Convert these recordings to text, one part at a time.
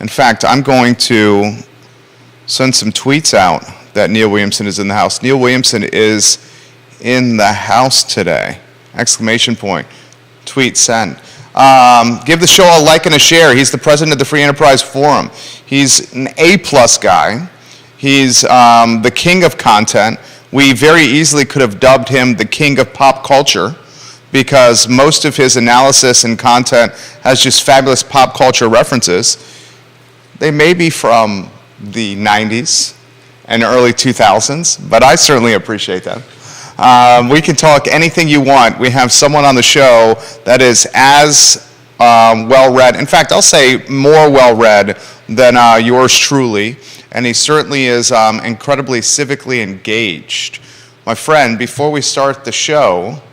In fact, I'm going to send some tweets out that Neil Williamson is in the house. Neil Williamson is in the house today. Exclamation point. Tweet send. Give the show a like and a share. He's the president of the Free Enterprise Forum. He's an A-plus guy. He's the king of content. We very easily could have dubbed him the king of pop culture because most of his analysis and content has just fabulous pop culture references. They may be from the 90s and early 2000s, but I certainly appreciate them. We can talk anything you want. We have someone on the show that is as well-read, in fact, I'll say more well-read than yours truly, and he certainly is incredibly civically engaged. My friend, before we start the show,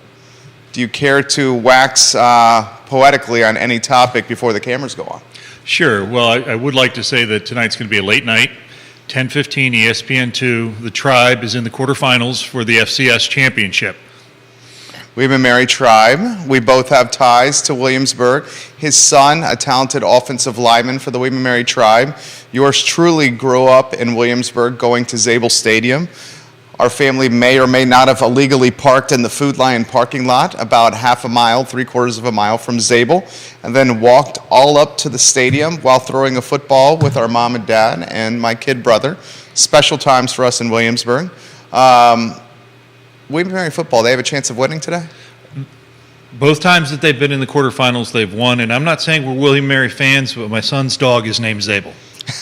do you care to wax poetically on any topic before the cameras go on? Sure. Well, I would like to say that tonight's going to be a late night. 10:15 ESPN2. The Tribe is in the quarterfinals for the FCS championship. We've married Tribe. We both have ties to Williamsburg. His son, a talented offensive lineman for the We've Married Tribe. Yours truly grew up in Williamsburg going to Zabel Stadium. Our family may or may not have illegally parked in the Food Lion parking lot about half a mile, 3/4 of a mile from Zabel, and then walked all up to the stadium while throwing a football with our mom and dad and my kid brother. Special times for us in Williamsburg. We've Married football, they have a chance of winning today? Both times that they've been in the quarterfinals, they've won, and I'm not saying we're William Mary fans, but my son's dog is named Zabel.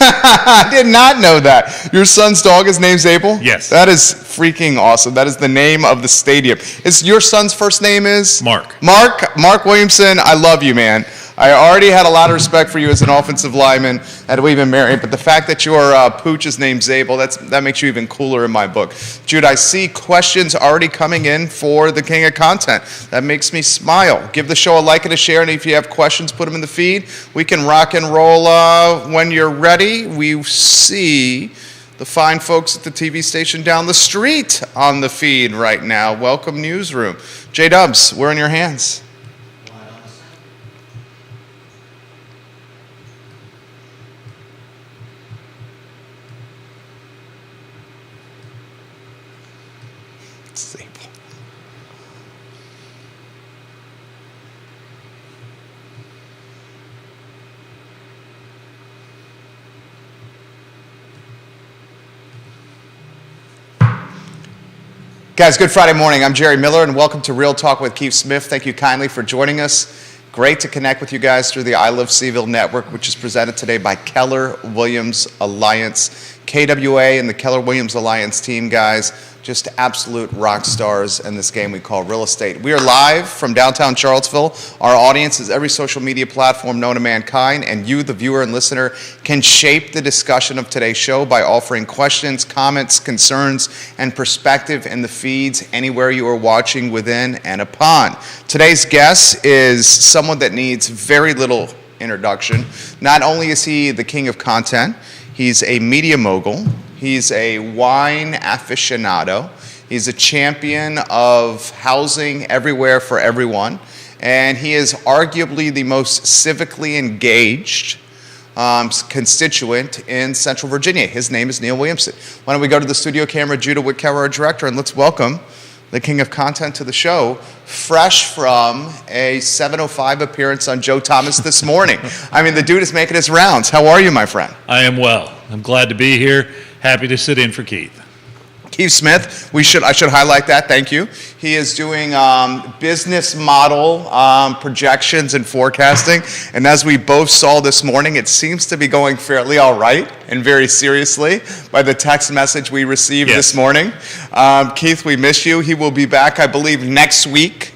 I did not know that. Your son's dog is named Zabel? Yes. That is freaking awesome. That is the name of the stadium. Is your son's first name is? Mark. Mark Williamson, I love you, man. I already had a lot of respect for you as an offensive lineman at We've Been Married, but the fact that your pooch is named Zabel, that makes you even cooler in my book. Jude, I see questions already coming in for the King of Content. That makes me smile. Give the show a like and a share, and if you have questions, put them in the feed. We can rock and roll when you're ready. We see the fine folks at the TV station down the street on the feed right now. Welcome, Newsroom. J-Dubs, we're in your hands. Guys, good Friday morning. I'm Jerry Miller, and welcome to Real Talk with Keith Smith. Thank you kindly for joining us. Great to connect with you guys through the I Love Seville Network, which is presented today by Keller Williams Alliance. KWA and the Keller Williams Alliance team, guys, just absolute rock stars in this game we call real estate. We are live from downtown Charlottesville. Our audience is every social media platform known to mankind, and you, the viewer and listener, can shape the discussion of today's show by offering questions, comments, concerns, and perspective in the feeds anywhere you are watching within and upon. Today's guest is someone that needs very little introduction. Not only is he the king of content, he's a media mogul. He's a wine aficionado. He's a champion of housing everywhere for everyone. And he is arguably the most civically engaged constituent in Central Virginia. His name is Neil Williamson. Why don't we go to the studio camera, Judah Whitcower, our director, and let's welcome the king of content to the show, fresh from a 7:05 appearance on Joe Thomas this morning. I mean, the dude is making his rounds. How are you, my friend? I am well. I'm glad to be here. Happy to sit in for Keith. Keith Smith, I should highlight that, thank you. He is doing business model projections and forecasting, and as we both saw this morning, it seems to be going fairly all right and very seriously by the text message we received this morning. Keith, we miss you. He will be back, I believe, next week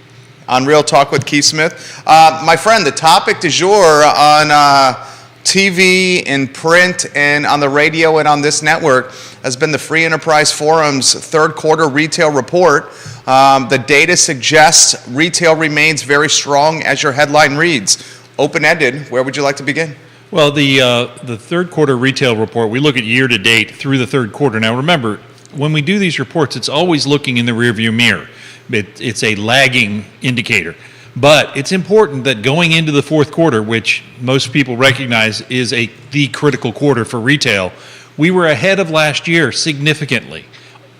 on Real Talk with Keith Smith. My friend, the topic du jour on TV, in print, and on the radio and on this network has been the Free Enterprise Forum's third quarter retail report. The data suggests retail remains very strong, as your headline reads. Open-ended, where would you like to begin? Well, the third quarter retail report, we look at year to date through the third quarter. Now remember, when we do these reports, it's always looking in the rearview mirror. It's a lagging indicator. But it's important that going into the fourth quarter, which most people recognize is the critical quarter for retail, we were ahead of last year significantly.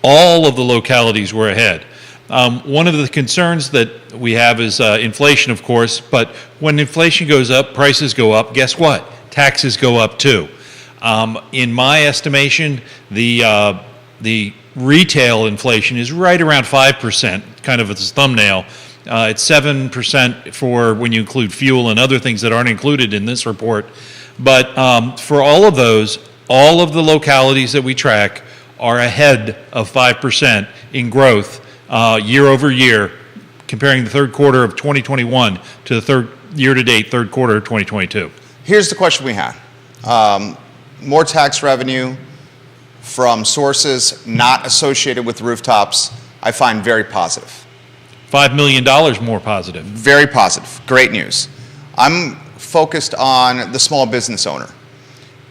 All of the localities were ahead. One of the concerns that we have is inflation, of course, but when inflation goes up, prices go up. Guess what? Taxes go up too. In my estimation, the retail inflation is right around 5%, kind of as a thumbnail. It's 7% for when you include fuel and other things that aren't included in this report. But for all of those, all of the localities that we track are ahead of 5% in growth year over year, comparing the third quarter of 2021 to the year-to-date third quarter of 2022. Here's the question we had. More tax revenue from sources not associated with rooftops, I find very positive. $5 million more positive. Very positive. Great news. I'm focused on the small business owner.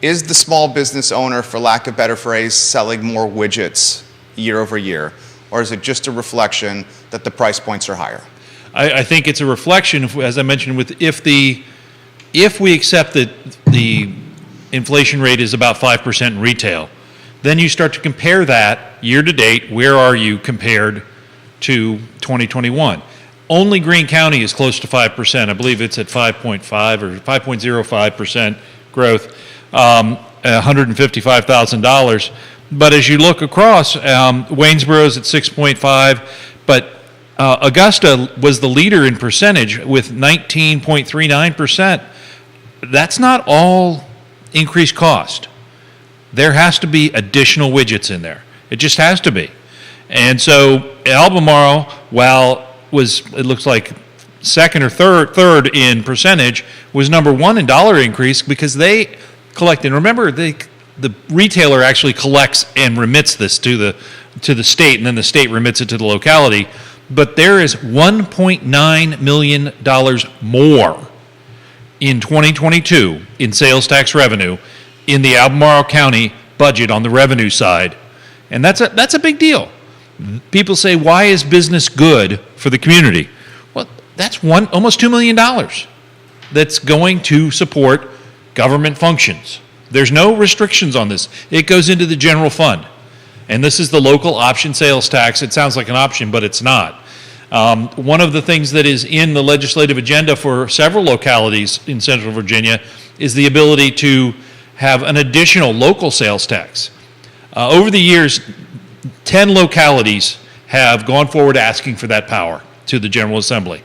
Is the small business owner, for lack of better phrase, selling more widgets year over year? Or is it just a reflection that the price points are higher? I think it's a reflection, as I mentioned, if we accept that the inflation rate is about 5% in retail, then you start to compare that year to date. Where are you compared to 2021? Only Greene County is close to 5%. I believe it's at 5.5 or 5.05% growth, $155,000. But as you look across, Waynesboro's at 6.5, but Augusta was the leader in percentage with 19.39%. That's not all increased cost. There has to be additional widgets in there. It just has to be. And so Albemarle, while it looks like second or third in percentage, was number one in dollar increase because they collect. And remember, the retailer actually collects and remits this to the state, and then the state remits it to the locality. But there is $1.9 million more in 2022 in sales tax revenue in the Albemarle County budget on the revenue side. And that's a big deal. People say, why is business good for the community? Well, that's almost $2 million that's going to support government functions. There's no restrictions on this. It goes into the general fund. And this is the local option sales tax. It sounds like an option, but it's not. One of the things that is in the legislative agenda for several localities in Central Virginia is the ability to have an additional local sales tax. Over the years, 10 localities have gone forward asking for that power to the General Assembly.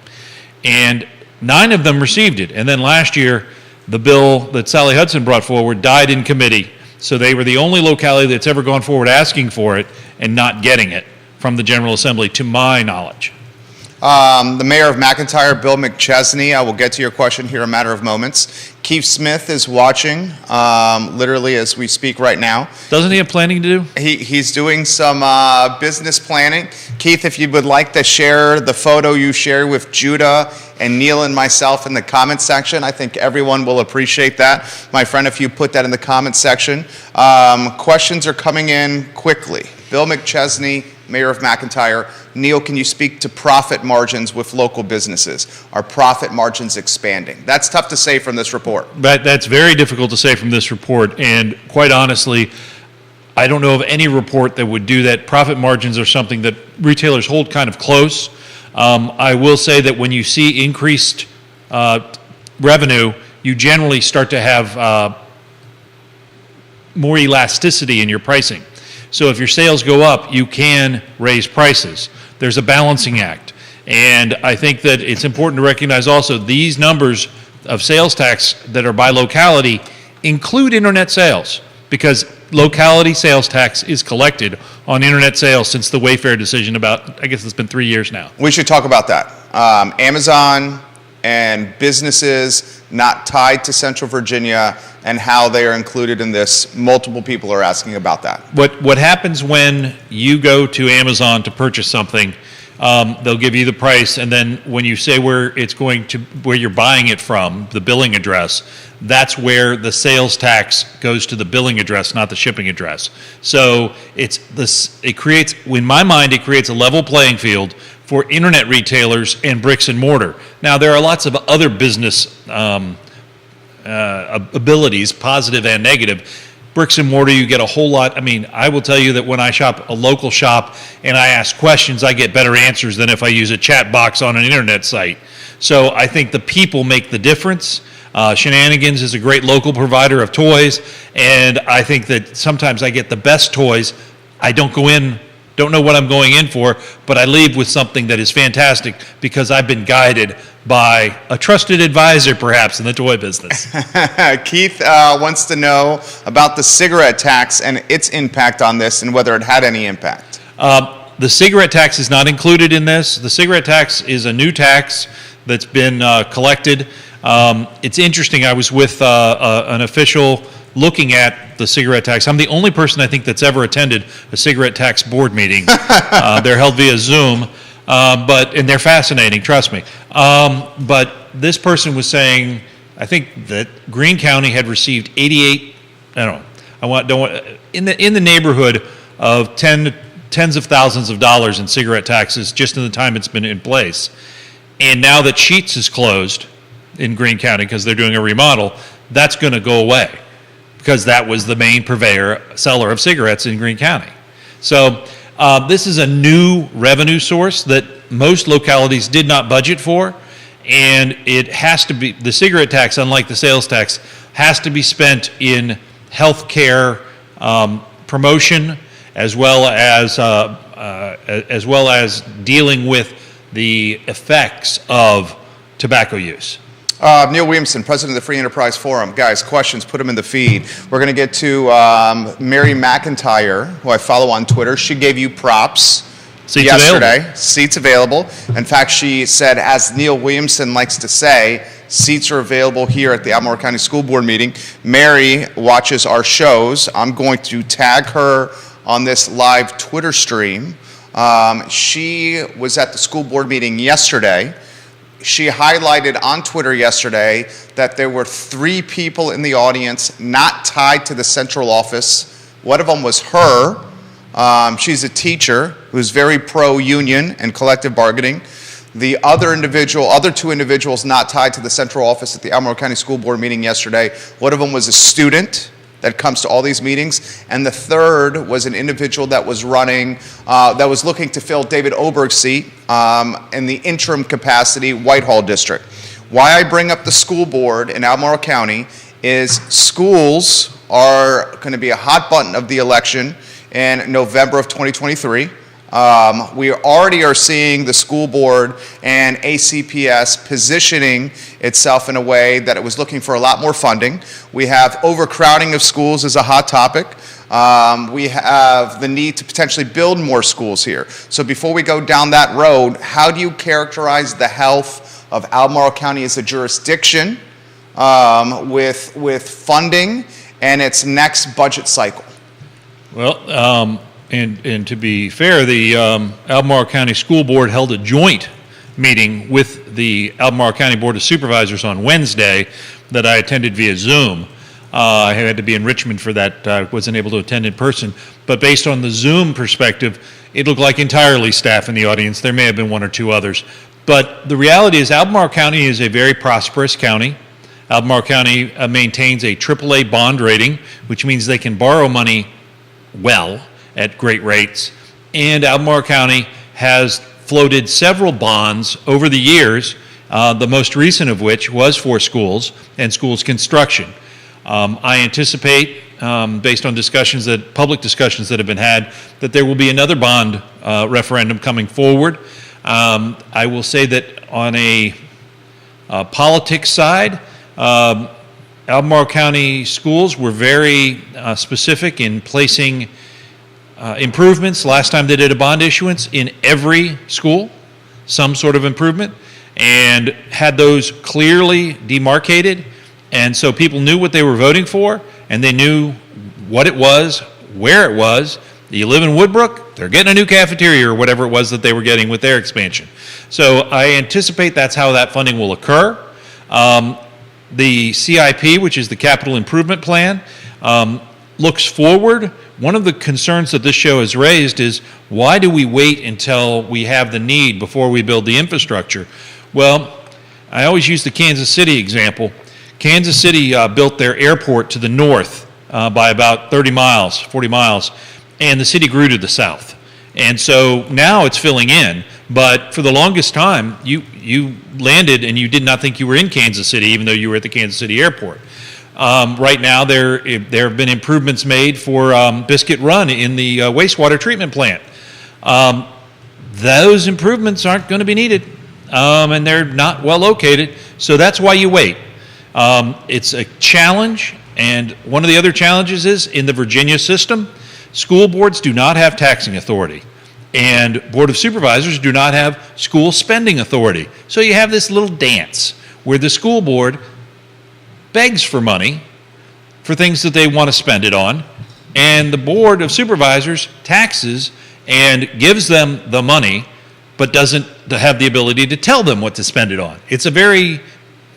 And 9 of them received it. And then last year, the bill that Sally Hudson brought forward died in committee. So they were the only locality that's ever gone forward asking for it and not getting it from the General Assembly, to my knowledge. The mayor of McIntyre, Bill McChesney, I will get to your question here in a matter of moments. Keith Smith is watching, literally as we speak right now. Doesn't he have planning to do? He's doing some business planning. Keith, if you would like to share the photo you shared with Judah and Neil and myself in the comments section, I think everyone will appreciate that. My friend, if you put that in the comments section. Questions are coming in quickly. Bill McChesney, Mayor of McIntyre. Neil, can you speak to profit margins with local businesses? Are profit margins expanding? That's tough to say from this report. That's very difficult to say from this report, and quite honestly, I don't know of any report that would do that. Profit margins are something that retailers hold kind of close. I will say that when you see increased revenue, you generally start to have more elasticity in your pricing. So if your sales go up, you can raise prices. There's a balancing act. And I think that it's important to recognize also these numbers of sales tax that are by locality include internet sales, because locality sales tax is collected on internet sales since the Wayfair decision about, I guess it's been 3 years now. We should talk about that. Amazon and businesses not tied to Central Virginia and how they are included in this. Multiple people are asking about that. What happens when you go to Amazon to purchase something, they'll give you the price, and then when you say where you're buying it from, the billing address, that's where the sales tax goes to the billing address, not the shipping address. So in my mind, it creates a level playing field for internet retailers and bricks and mortar. Now, there are lots of other business abilities, positive and negative. Bricks and mortar, you get a whole lot. I mean, I will tell you that when I shop a local shop and I ask questions, I get better answers than if I use a chat box on an internet site. So I think the people make the difference. Shenanigans is a great local provider of toys, and I think that sometimes I get the best toys. I don't know what I'm going in for, but I leave with something that is fantastic because I've been guided by a trusted advisor, perhaps, in the toy business. Keith wants to know about the cigarette tax and its impact on this and whether it had any impact. The cigarette tax is not included in this. The cigarette tax is a new tax that's been collected. It's interesting. I was with an official looking at the cigarette tax. I'm the only person I think that's ever attended a cigarette tax board meeting. They're held via Zoom, and they're fascinating, trust me. But this person was saying, I think that Greene County had received 88, in the neighborhood of tens of thousands of dollars in cigarette taxes just in the time it's been in place. And now that Sheetz is closed in Greene County because they're doing a remodel, that's going to go away, because that was the main seller of cigarettes in Greene County. So this is a new revenue source that most localities did not budget for, and it has to be, the cigarette tax, unlike the sales tax, has to be spent in health care promotion, as well as dealing with the effects of tobacco use. Neil Williamson, president of the Free Enterprise Forum. Guys, questions, put them in the feed. We're going to get to Mary McIntyre, who I follow on Twitter. She gave you props yesterday. Available. Seats available. In fact, she said, as Neil Williamson likes to say, seats are available here at the Albemarle County School Board meeting. Mary watches our shows. I'm going to tag her on this live Twitter stream. She was at the school board meeting yesterday. She highlighted on Twitter yesterday that there were 3 people in the audience not tied to the central office. One of them was her. She's a teacher who's very pro-union and collective bargaining. The other 2 individuals not tied to the central office at the Albemarle County School Board meeting yesterday. One of them was a student that comes to all these meetings, and the third was an individual that was running, that was looking to fill David Oberg's seat in the interim capacity, Whitehall District. Why I bring up the school board in Albemarle County is schools are going to be a hot button of the election in November of 2023. We already are seeing the school board and ACPS positioning itself in a way that it was looking for a lot more funding. We have overcrowding of schools as a hot topic. We have the need to potentially build more schools here. So before we go down that road, how do you characterize the health of Albemarle County as a jurisdiction with funding and its next budget cycle? Well, and to be fair, the Albemarle County School Board held a joint meeting with the Albemarle County Board of Supervisors on Wednesday that I attended via Zoom. I had to be in Richmond for that. I wasn't able to attend in person. But based on the Zoom perspective, it looked like entirely staff in the audience. There may have been 1 or 2 others. But the reality is Albemarle County is a very prosperous county. Albemarle County maintains a AAA bond rating, which means they can borrow money well at great rates. And Albemarle County has floated several bonds over the years, the most recent of which was for schools and schools construction. I anticipate, based on public discussions that have been had, that there will be another bond referendum coming forward. I will say that on a politics side, Albemarle County schools were very specific in placing improvements. Last time they did a bond issuance in every school, some sort of improvement, and had those clearly demarcated. And so people knew what they were voting for, and they knew what it was, where it was. You live in Woodbrook, they're getting a new cafeteria or whatever it was that they were getting with their expansion. So I anticipate that's how that funding will occur. The CIP, which is the Capital Improvement Plan, looks forward, one of the concerns that this show has raised is, why do we wait until we have the need before we build the infrastructure? Well, I always use the Kansas City example. Kansas City built their airport to the north by about 30 miles, 40 miles, and the city grew to the south. And so now it's filling in, but for the longest time, you landed and you did not think you were in Kansas City, even though you were at the Kansas City airport. Right now, there have been improvements made for Biscuit Run in the wastewater treatment plant. Those improvements aren't going to be needed, and they're not well located, so that's why you wait. It's a challenge, and one of the other challenges is in the Virginia system, school boards do not have taxing authority, and Board of Supervisors do not have school spending authority. So you have this little dance where the school board begs for money for things that they want to spend it on, and the Board of Supervisors taxes and gives them the money, but doesn't have the ability to tell them what to spend it on. It's a very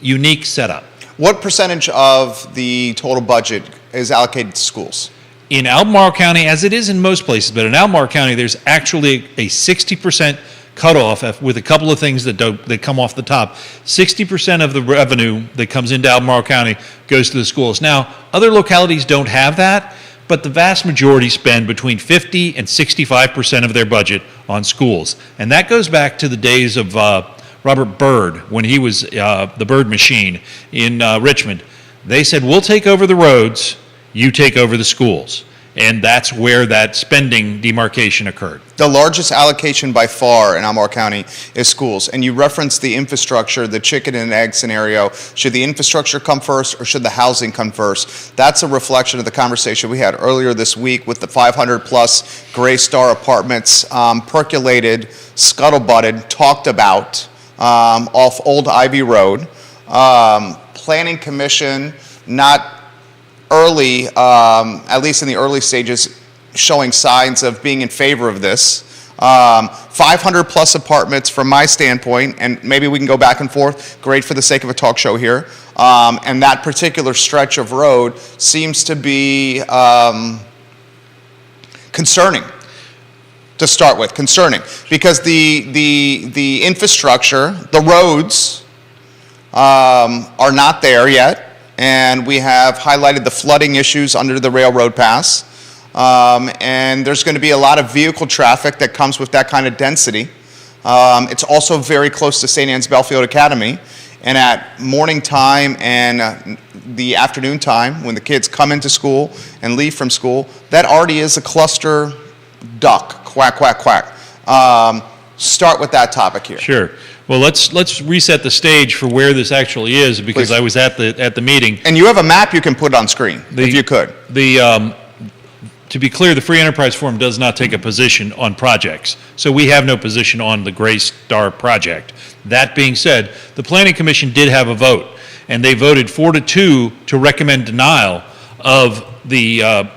unique setup. What percentage of the total budget is allocated to schools? In Albemarle County, as it is in most places, but in Albemarle County, there's actually a 60% cutoff with a couple of things that come off the top. 60% of the revenue that comes into Albemarle County goes to the schools. Now, other localities don't have that, but the vast majority spend between 50 and 65% of their budget on schools. And that goes back to the days of Robert Byrd, when he was the Byrd machine in Richmond. They said, we'll take over the roads, you take over the schools. And that's where that spending demarcation occurred. The largest allocation by far in Albemarle County is schools. And you referenced the infrastructure, the chicken and egg scenario. Should the infrastructure come first or should the housing come first? That's a reflection of the conversation we had earlier this week with the 500-plus Gray Star apartments, percolated, scuttlebutted, talked about off Old Ivy Road. Planning Commission, not early, at least in the early stages, showing signs of being in favor of this. 500 plus apartments from my standpoint, and maybe we can go back and forth, great for the sake of a talk show here. And that particular stretch of road seems to be concerning. To start with, concerning, because the infrastructure, the roads are not there yet. And we have highlighted the flooding issues under the railroad pass. And there's going to be a lot of vehicle traffic that comes with that kind of density. It's also very close to St. Anne's Belfield Academy. And at morning time and the afternoon time, when the kids come into school and leave from school, that already is a cluster duck, quack, quack, quack. Start with that topic here. Sure. Well, let's reset the stage for where this actually is, because Please. I was at the meeting. And you have a map you can put on screen, if you could. To be clear, the Free Enterprise Forum does not take a position on projects. So we have no position on the Gray Star project. That being said, the Planning Commission did have a vote, and they voted 4-2 to recommend denial of the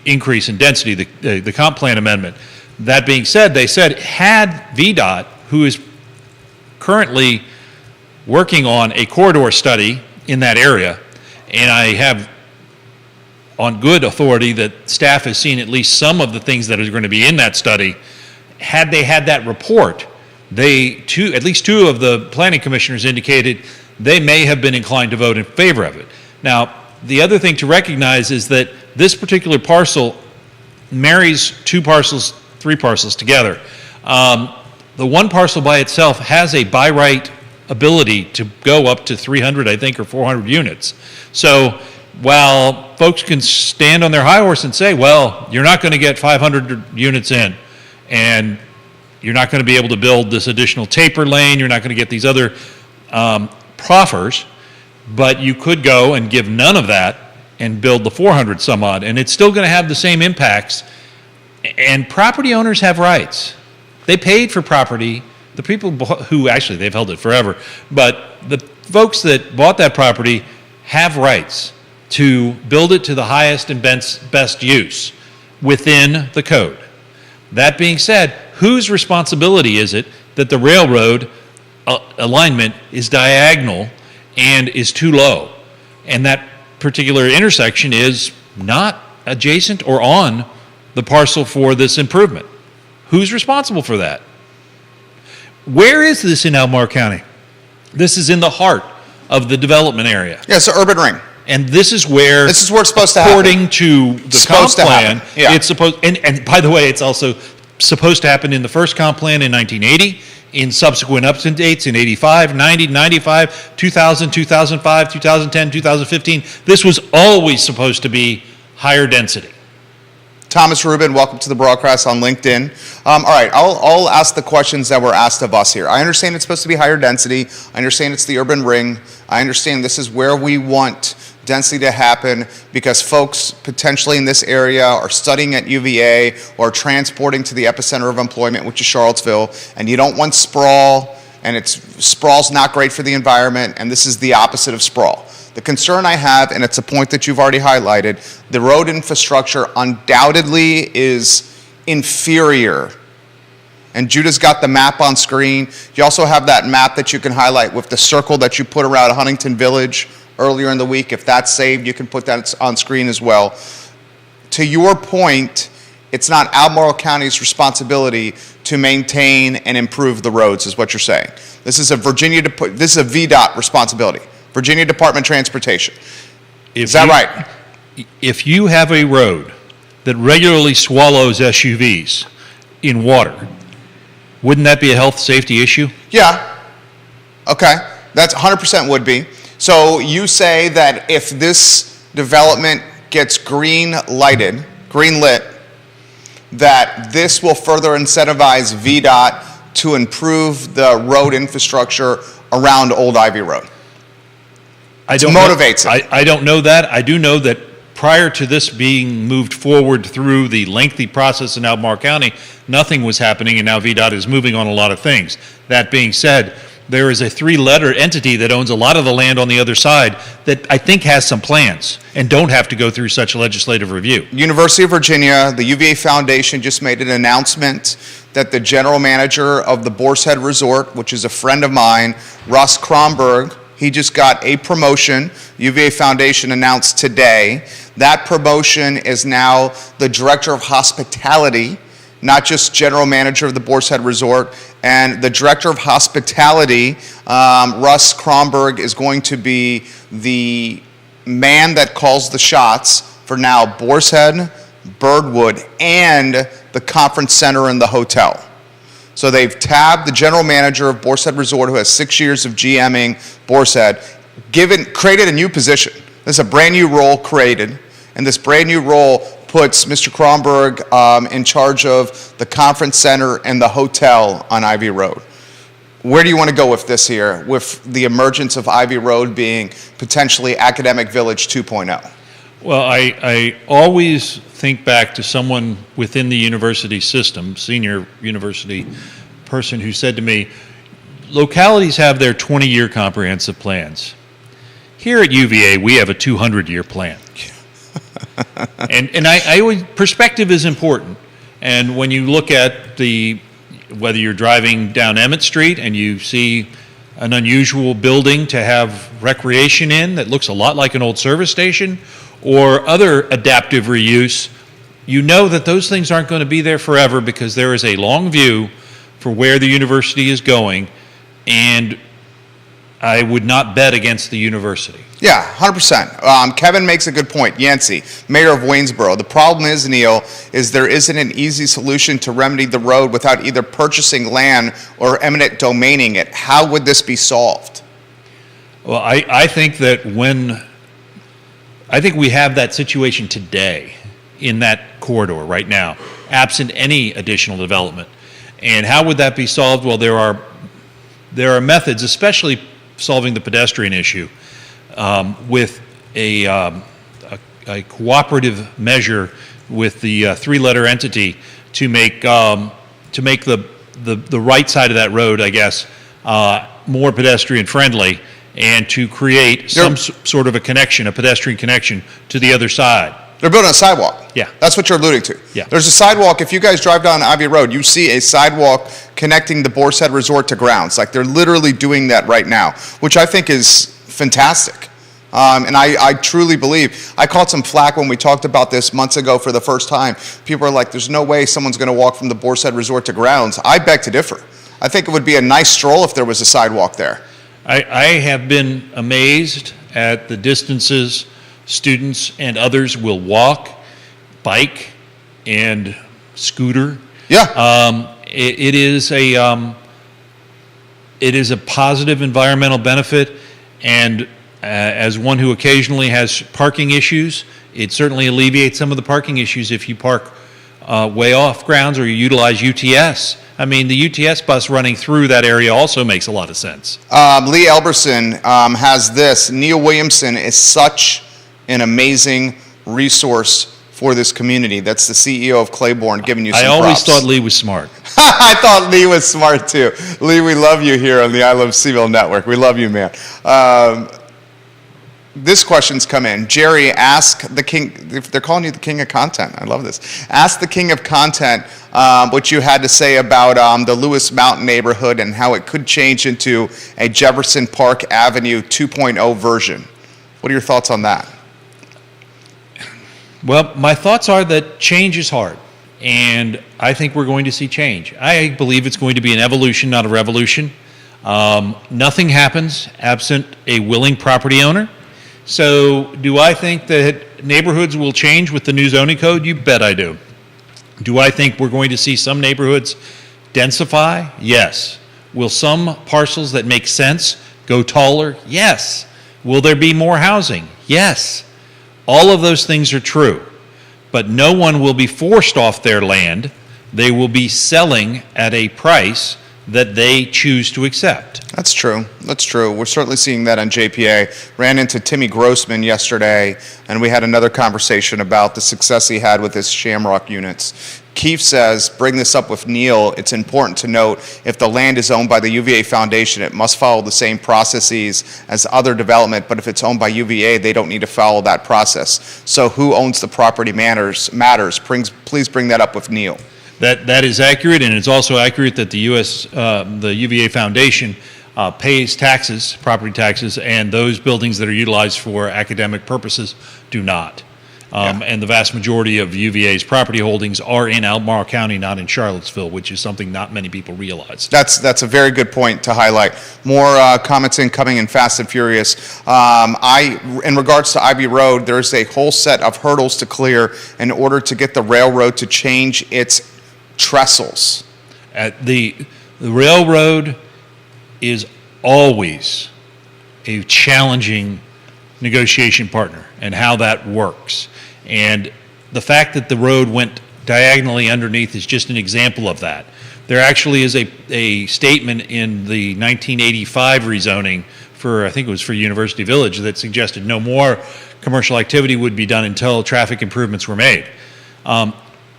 increase in density, the comp plan amendment. That being said, they said had VDOT, who is currently working on a corridor study in that area, and I have on good authority that staff has seen at least some of the things that are going to be in that study. Had they had that report, at least two of the planning commissioners indicated they may have been inclined to vote in favor of it. Now, the other thing to recognize is that this particular parcel marries three parcels together. The one parcel by itself has a by right ability to go up to 300, I think, or 400 units. So while folks can stand on their high horse and say, well, you're not going to get 500 units in, and you're not going to be able to build this additional taper lane, you're not going to get these other proffers, but you could go and give none of that and build the 400 some odd, and it's still going to have the same impacts. And property owners have rights. They paid for property. The people who actually, they've held it forever, but the folks that bought that property have rights to build it to the highest and best use within the code. That being said, whose responsibility is it that the railroad alignment is diagonal and is too low? And that particular intersection is not adjacent or on the parcel for this improvement. Who's responsible for that? Where is this in Albemarle County? This is in the heart of the development area. Yeah, it's an urban ring. And this is where it's supposed to happen. According to the comp plan, yeah. it's supposed, and by the way, it's also supposed to happen in the first comp plan in 1980, in subsequent updates in 85, 90, 95, 2000, 2005, 2010, 2015. This was always supposed to be higher density. Thomas Rubin, welcome to the broadcast on LinkedIn. All right, I'll ask the questions that were asked of us here. I understand it's supposed to be higher density. I understand it's the urban ring. I understand this is where we want density to happen because folks potentially in this area are studying at UVA or transporting to the epicenter of employment, which is Charlottesville, and you don't want sprawl, and sprawl's not great for the environment, and this is the opposite of sprawl. The concern I have, and it's a point that you've already highlighted, the road infrastructure undoubtedly is inferior. And Judah's got the map on screen. You also have that map that you can highlight with the circle that you put around Huntington Village earlier in the week. If that's saved, you can put that on screen as well. To your point, it's not Albemarle County's responsibility to maintain and improve the roads, is what you're saying. This is a VDOT responsibility. Virginia Department of Transportation. Is that right? If you have a road that regularly swallows SUVs in water, wouldn't that be a health safety issue? Yeah. Okay. That's 100% would be. So you say that if this development gets green lit, that this will further incentivize VDOT to improve the road infrastructure around Old Ivy Road. I don't know that. I do know that prior to this being moved forward through the lengthy process in Albemarle County, nothing was happening, and now VDOT is moving on a lot of things. That being said, there is a three-letter entity that owns a lot of the land on the other side that I think has some plans and don't have to go through such a legislative review. University of Virginia, the UVA Foundation just made an announcement that the general manager of the Boar's Head Resort, which is a friend of mine, Russ Kronberg, he just got a promotion. UVA Foundation announced today. That promotion is now the director of hospitality, not just general manager of the Boar's Head Resort. And the director of hospitality, Russ Kronberg, is going to be the man that calls the shots for now Boar's Head, Birdwood, and the conference center and the hotel. So they've tabbed the general manager of Boar's Head Resort, who has 6 years of GMing Boar's Head, created a new position. This is a brand new role created, and this brand new role puts Mr. Kronberg in charge of the conference center and the hotel on Ivy Road. Where do you want to go with this here, with the emergence of Ivy Road being potentially Academic Village 2.0? Well, I always think back to someone within the university system, senior university person, who said to me, localities have their 20-year comprehensive plans. Here at UVA, we have a 200-year plan. and I always, perspective is important. And when you look at whether you're driving down Emmett Street and you see an unusual building to have recreation in that looks a lot like an old service station, or other adaptive reuse, you know that those things aren't going to be there forever because there is a long view for where the university is going, and I would not bet against the university. Yeah, 100%. Kevin makes a good point. Yancey, mayor of Waynesboro. The problem is, Neil, is there isn't an easy solution to remedy the road without either purchasing land or eminent domaining it. How would this be solved? Well, I think that I think we have that situation today in that corridor right now, absent any additional development. And how would that be solved? Well, there are methods, especially solving the pedestrian issue, with a cooperative measure with the three-letter entity to make the right side of that road, I guess, more pedestrian friendly, and to create some sort of a pedestrian connection to the other side. They're building a sidewalk. Yeah. That's what you're alluding to. Yeah. There's a sidewalk. If you guys drive down Ivy Road, you see a sidewalk connecting the Boar's Head Resort to grounds. Like, they're literally doing that right now, which I think is fantastic. And I truly believe, I caught some flack when we talked about this months ago for the first time. People are like, there's no way someone's going to walk from the Boar's Head Resort to grounds. I beg to differ. I think it would be a nice stroll if there was a sidewalk there. I have been amazed at the distances students and others will walk, bike, and scooter. Yeah. It is a positive environmental benefit, and as one who occasionally has parking issues, it certainly alleviates some of the parking issues if you park way off grounds or you utilize UTS. I mean, the UTS bus running through that area also makes a lot of sense. Lee Elberson has this. Neil Williamson is such an amazing resource for this community. That's the CEO of Claiborne giving you some I always props. thought Lee was smart. I thought Lee was smart too. Lee, we love you here on the I Love CVille Network. We love you, man. This question's come in. Jerry, ask the king, if they're calling you the king of content. I love this. Ask the king of content what you had to say about the Lewis Mountain neighborhood and how it could change into a Jefferson Park Avenue 2.0 version. What are your thoughts on that? Well, my thoughts are that change is hard, and I think we're going to see change. I believe it's going to be an evolution, not a revolution. Nothing happens absent a willing property owner. So do I think that neighborhoods will change with the new zoning code? You bet I do. Do I think we're going to see some neighborhoods densify? Yes. Will some parcels that make sense go taller? Yes. Will there be more housing? Yes. All of those things are true. But no one will be forced off their land. They will be selling at a price that they choose to accept. That's true. That's true. We're certainly seeing that on JPA. Ran into Timmy Grossman yesterday, and we had another conversation about the success he had with his Shamrock units. Keefe says, bring this up with Neil, it's important to note if the land is owned by the UVA Foundation, it must follow the same processes as other development, but if it's owned by UVA, they don't need to follow that process. So who owns the property matters. Please bring that up with Neil. That is accurate, and it's also accurate that the UVA Foundation pays taxes, property taxes, and those buildings that are utilized for academic purposes do not. And the vast majority of UVA's property holdings are in Albemarle County, not in Charlottesville, which is something not many people realize. That's a very good point to highlight. More comments incoming in Fast and Furious. In regards to Ivy Road, there's a whole set of hurdles to clear in order to get the railroad to change its trestles. The railroad is always a challenging negotiation partner and how that works. And the fact that the road went diagonally underneath is just an example of that. There actually is a statement in the 1985 rezoning for, I think it was for University Village, that suggested no more commercial activity would be done until traffic improvements were made.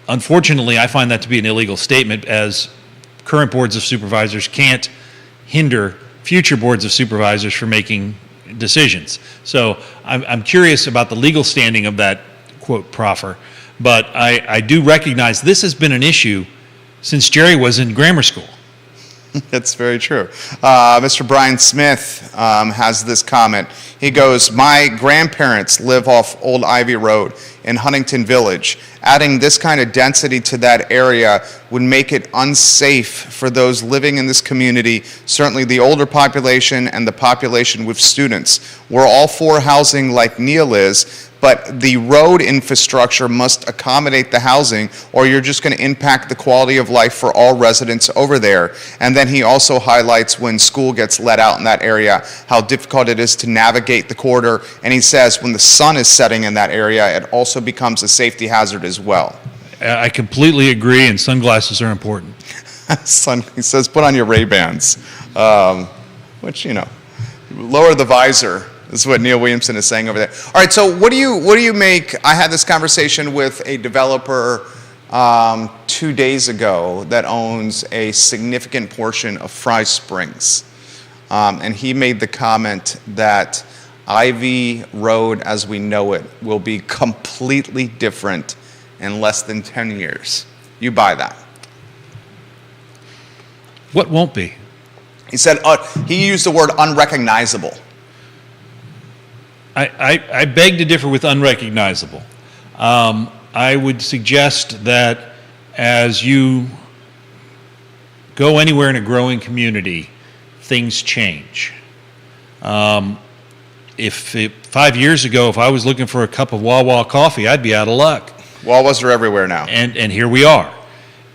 Unfortunately, I find that to be an illegal statement, as current boards of supervisors can't hinder future boards of supervisors from making decisions. So I'm curious about the legal standing of that, quote, proffer, but I do recognize this has been an issue since Jerry was in grammar school. That's very true. Mr. Brian Smith has this comment. He goes, my grandparents live off Old Ivy Road in Huntington Village. Adding this kind of density to that area would make it unsafe for those living in this community, certainly the older population and the population with students. We're all for housing like Neil is, but the road infrastructure must accommodate the housing, or you're just going to impact the quality of life for all residents over there. And then he also highlights when school gets let out in that area, how difficult it is to navigate the corridor. And he says when the sun is setting in that area, it also becomes a safety hazard as well. I completely agree, and sunglasses are important. He says, put on your Ray-Bans, which, lower the visor. This is what Neil Williamson is saying over there. All right, so what do you make? I had this conversation with a developer 2 days ago that owns a significant portion of Fry Springs. And he made the comment that Ivy Road as we know it will be completely different in less than 10 years. You buy that? What won't be? He said, he used the word unrecognizable. I beg to differ with unrecognizable. I would suggest that as you go anywhere in a growing community, things change. If 5 years ago, if I was looking for a cup of Wawa coffee, I'd be out of luck. Wawas are everywhere now. And here we are.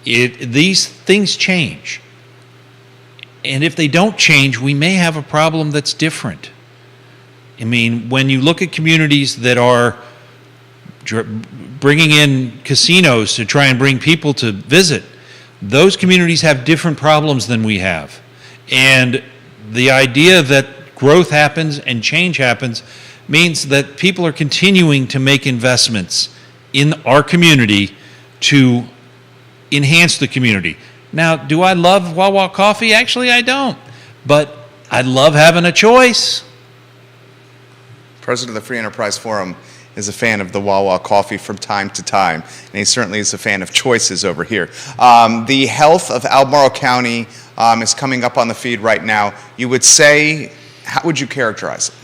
These things change. And if they don't change, we may have a problem that's different. I mean, when you look at communities that are bringing in casinos to try and bring people to visit, those communities have different problems than we have. And the idea that growth happens and change happens means that people are continuing to make investments in our community to enhance the community. Now, do I love Wawa coffee? Actually, I don't. But I love having a choice. President of the Free Enterprise Forum is a fan of the Wawa coffee from time to time, and he certainly is a fan of choices over here. The health of Albemarle County is coming up on the feed right now. You would say, how would you characterize it?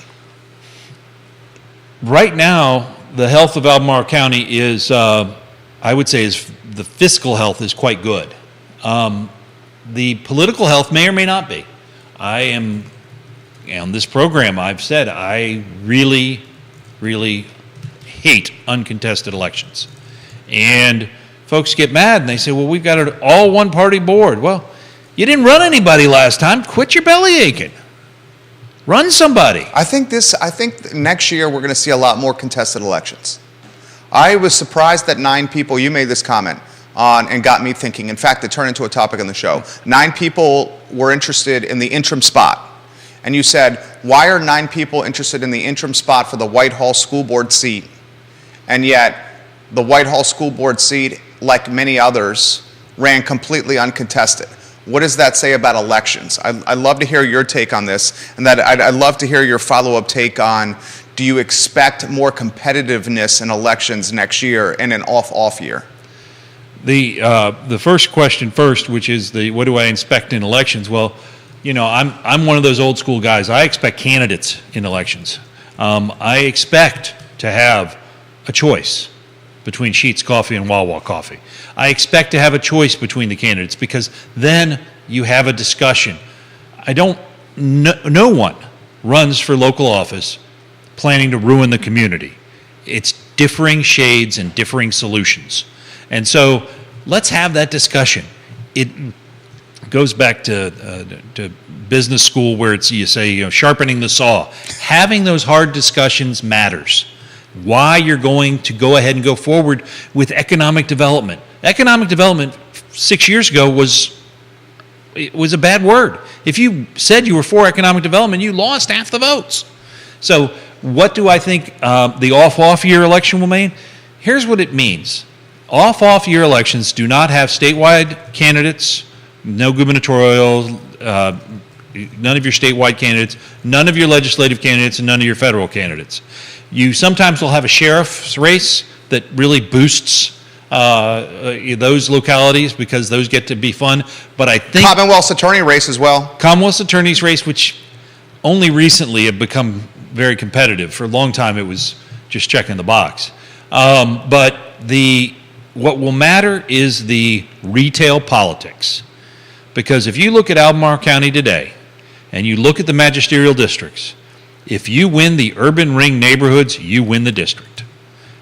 Right now, the health of Albemarle County is, I would say, the fiscal health is quite good. The political health may or may not be. I am, on this program, I've said I really, really hate uncontested elections. And folks get mad and they say, well, we've got an all one-party board. Well, you didn't run anybody last time. Quit your belly aching. Run somebody. I think next year we're going to see a lot more contested elections. I was surprised that 9 people, you made this comment on, and got me thinking. In fact, it turned into a topic on the show. 9 people were interested in the interim spot. And you said, why are 9 people interested in the interim spot for the Whitehall School Board seat? And yet, the Whitehall School Board seat, like many others, ran completely uncontested. What does that say about elections? I'd love to hear your take on this, and that I'd love to hear your follow-up take on, do you expect more competitiveness in elections next year in an off year? The first question first, which is what do I expect in elections? Well, you know, I'm one of those old school guys. I expect candidates in elections. I expect to have a choice between Sheetz Coffee and Wawa Coffee. I expect to have a choice between the candidates because then you have a discussion. No one runs for local office planning to ruin the community. It's differing shades and differing solutions. And so let's have that discussion. It goes back to business school where you say, sharpening the saw. Having those hard discussions matters. Why you're going to go ahead and go forward with economic development. Economic development 6 years ago was a bad word. If you said you were for economic development, you lost half the votes. So what do I think the off year election will mean? Here's what it means. Off year elections do not have statewide candidates, no gubernatorial, none of your statewide candidates, none of your legislative candidates, and none of your federal candidates. You sometimes will have a sheriff's race that really boosts those localities because those get to be fun. But I think Commonwealth's attorney race as well. Commonwealth's attorney's race, which only recently have become very competitive. For a long time, it was just checking the box. But what will matter is the retail politics. Because if you look at Albemarle County today, and you look at the magisterial districts, if you win the urban ring neighborhoods, you win the district.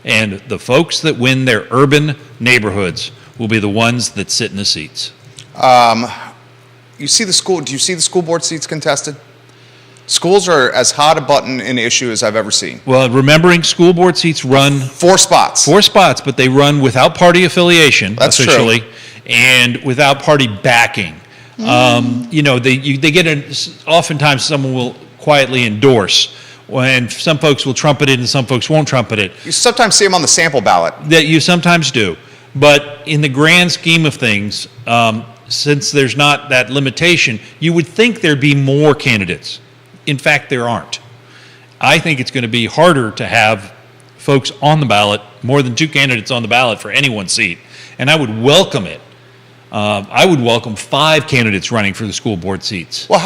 And the folks that win their urban neighborhoods will be the ones that sit in the seats. Do you see the school board seats contested? Schools are as hot a button an issue as I've ever seen. Well, remembering school board seats run 4 spots. 4 spots, but they run without party affiliation. That's officially, true. And without party backing. They get oftentimes someone will quietly endorse, and some folks will trumpet it and some folks won't trumpet it. You sometimes see them on the sample ballot. That you sometimes do. But in the grand scheme of things, since there's not that limitation, you would think there'd be more candidates. In fact, there aren't. I think it's going to be harder to have folks on the ballot, more than 2 candidates on the ballot for any one seat. And I would welcome it. I would welcome 5 candidates running for the school board seats. Well,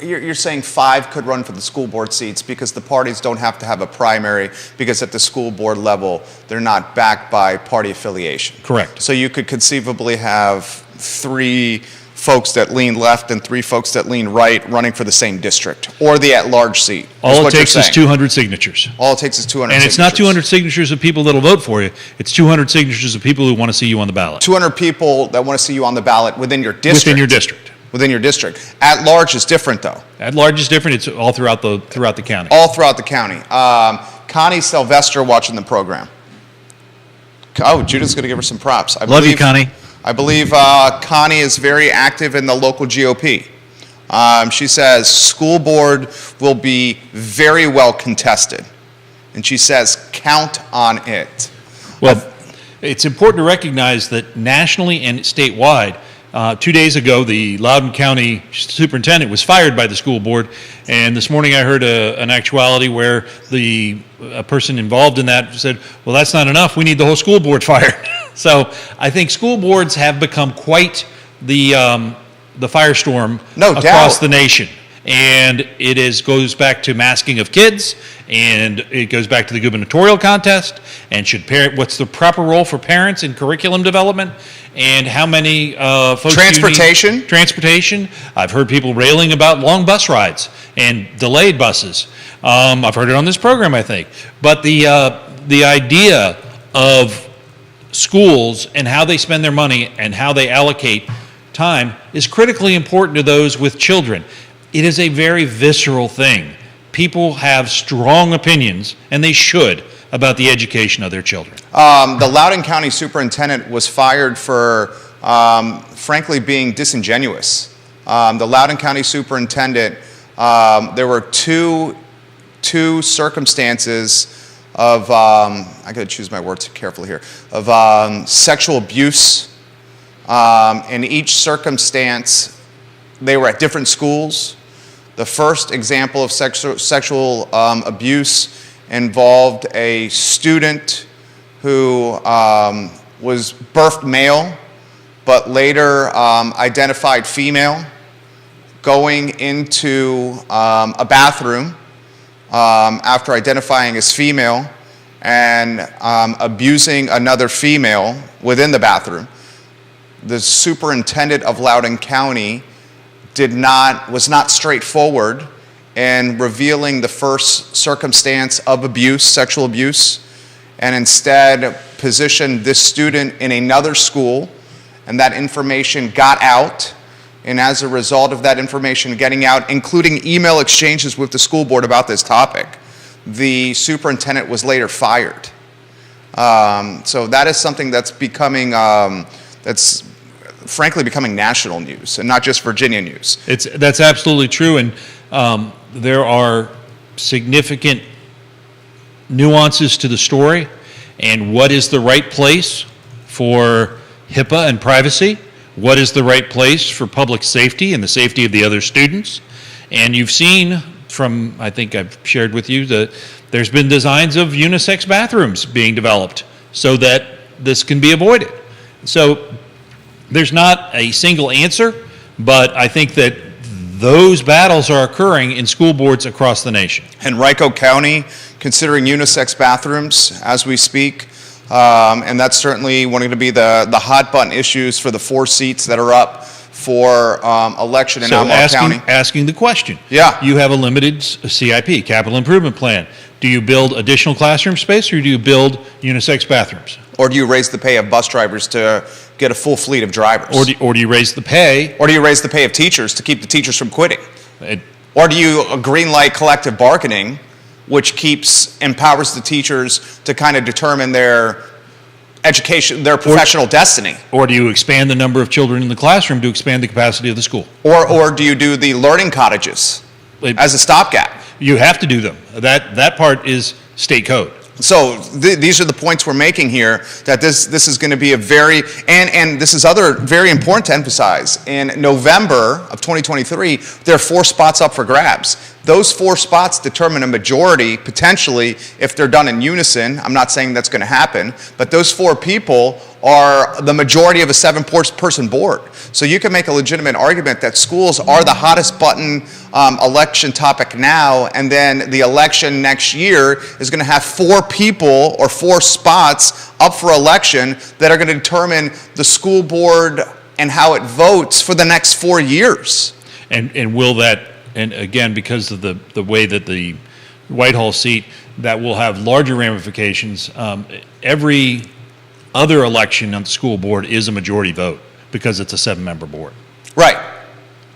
You're saying 5 could run for the school board seats because the parties don't have to have a primary, because at the school board level, they're not backed by party affiliation. Correct. So you could conceivably have 3 folks that lean left and 3 folks that lean right running for the same district, or the at-large seat. All it takes is 200 signatures. All it takes is 200 And signatures. it's not 200 signatures of people that'll vote for you. It's 200 signatures of people who want to see you on the ballot. 200 people that want to see you on the ballot within your district. Within your district. Within your district. At large is different, though. At large is different. It's all throughout the county. All throughout the county. Connie Sylvester watching the program. Oh, Judith's going to give her some props. Love you, Connie. I believe Connie is very active in the local GOP. She says school board will be very well contested. And she says count on it. Well, it's important to recognize that nationally and statewide, 2 days ago, the Loudoun County superintendent was fired by the school board, and this morning I heard an actuality where a person involved in that said, well, that's not enough, we need the whole school board fired. So I think school boards have become quite the firestorm across the nation. And it goes back to masking of kids, and it goes back to the gubernatorial contest, and what's the proper role for parents in curriculum development, and how many folks Transportation. Transportation. I've heard people railing about long bus rides and delayed buses. I've heard it on this program, I think. But the idea of schools and how they spend their money and how they allocate time is critically important to those with children. It is a very visceral thing. People have strong opinions, and they should, about the education of their children. The Loudoun County superintendent was fired for, frankly, being disingenuous. The Loudoun County superintendent, there were two circumstances of, I got to choose my words carefully here, of sexual abuse. In each circumstance, they were at different schools. The first example of sexual abuse involved a student who was birthed male, but later identified female, going into a bathroom after identifying as female and abusing another female within the bathroom. The superintendent of Loudoun County was not straightforward in revealing the first circumstance of abuse, sexual abuse, and instead positioned this student in another school, and that information got out. And as a result of that information getting out, including email exchanges with the school board about this topic, the superintendent was later fired. So that is something that's becoming, that's frankly becoming national news and not just Virginia news. That's absolutely true, and there are significant nuances to the story and what is the right place for HIPAA and privacy, what is the right place for public safety and the safety of the other students. And you've seen from, I think I've shared with you, that there's been designs of unisex bathrooms being developed so that this can be avoided. So there's not a single answer, but I think that those battles are occurring in school boards across the nation. Henrico County considering unisex bathrooms as we speak, and that's certainly one to be the hot button issues for the 4 seats that are up for election in Albemarle County. Asking the question. Yeah. You have a limited CIP, capital improvement plan. Do you build additional classroom space, or do you build unisex bathrooms? Or do you raise the pay of bus drivers to get a full fleet of drivers? Or do you raise the pay? Or do you raise the pay of teachers to keep the teachers from quitting? Or do you green light collective bargaining, which empowers the teachers to kind of determine their education, their professional destiny? Or do you expand the number of children in the classroom to expand the capacity of the school? Or do you do the learning cottages as a stopgap? You have to do them. That part is state code. So these are the points we're making here, that this is going to be a very, and this is very important to emphasize. In November of 2023, there are 4 spots up for grabs. Those 4 spots determine a majority, potentially, if they're done in unison. I'm not saying that's going to happen, but those 4 people are the majority of a 7-person board. So you can make a legitimate argument that schools are the hottest button election topic now, and then the election next year is going to have 4 people or 4 spots up for election that are going to determine the school board and how it votes for the next 4 years. And will that, and again, because of the way that the Whitehall seat, that will have larger ramifications. Every other election on the school board is a majority vote because it's a 7-member board. Right,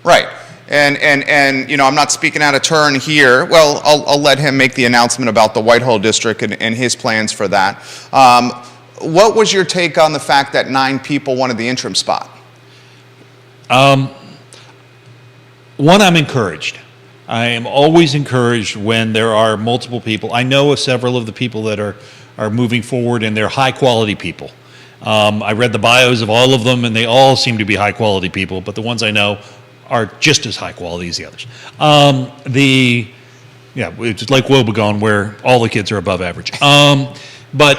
right. And you know, I'm not speaking out of turn here. Well, I'll let him make the announcement about the Whitehall district and his plans for that. What was your take on the fact that 9 people wanted the interim spot? One, I'm encouraged. I am always encouraged when there are multiple people. I know of several of the people that are moving forward, and they're high-quality people. I read the bios of all of them, and they all seem to be high-quality people, but the ones I know are just as high-quality as the others. It's like Wobegon, where all the kids are above average. But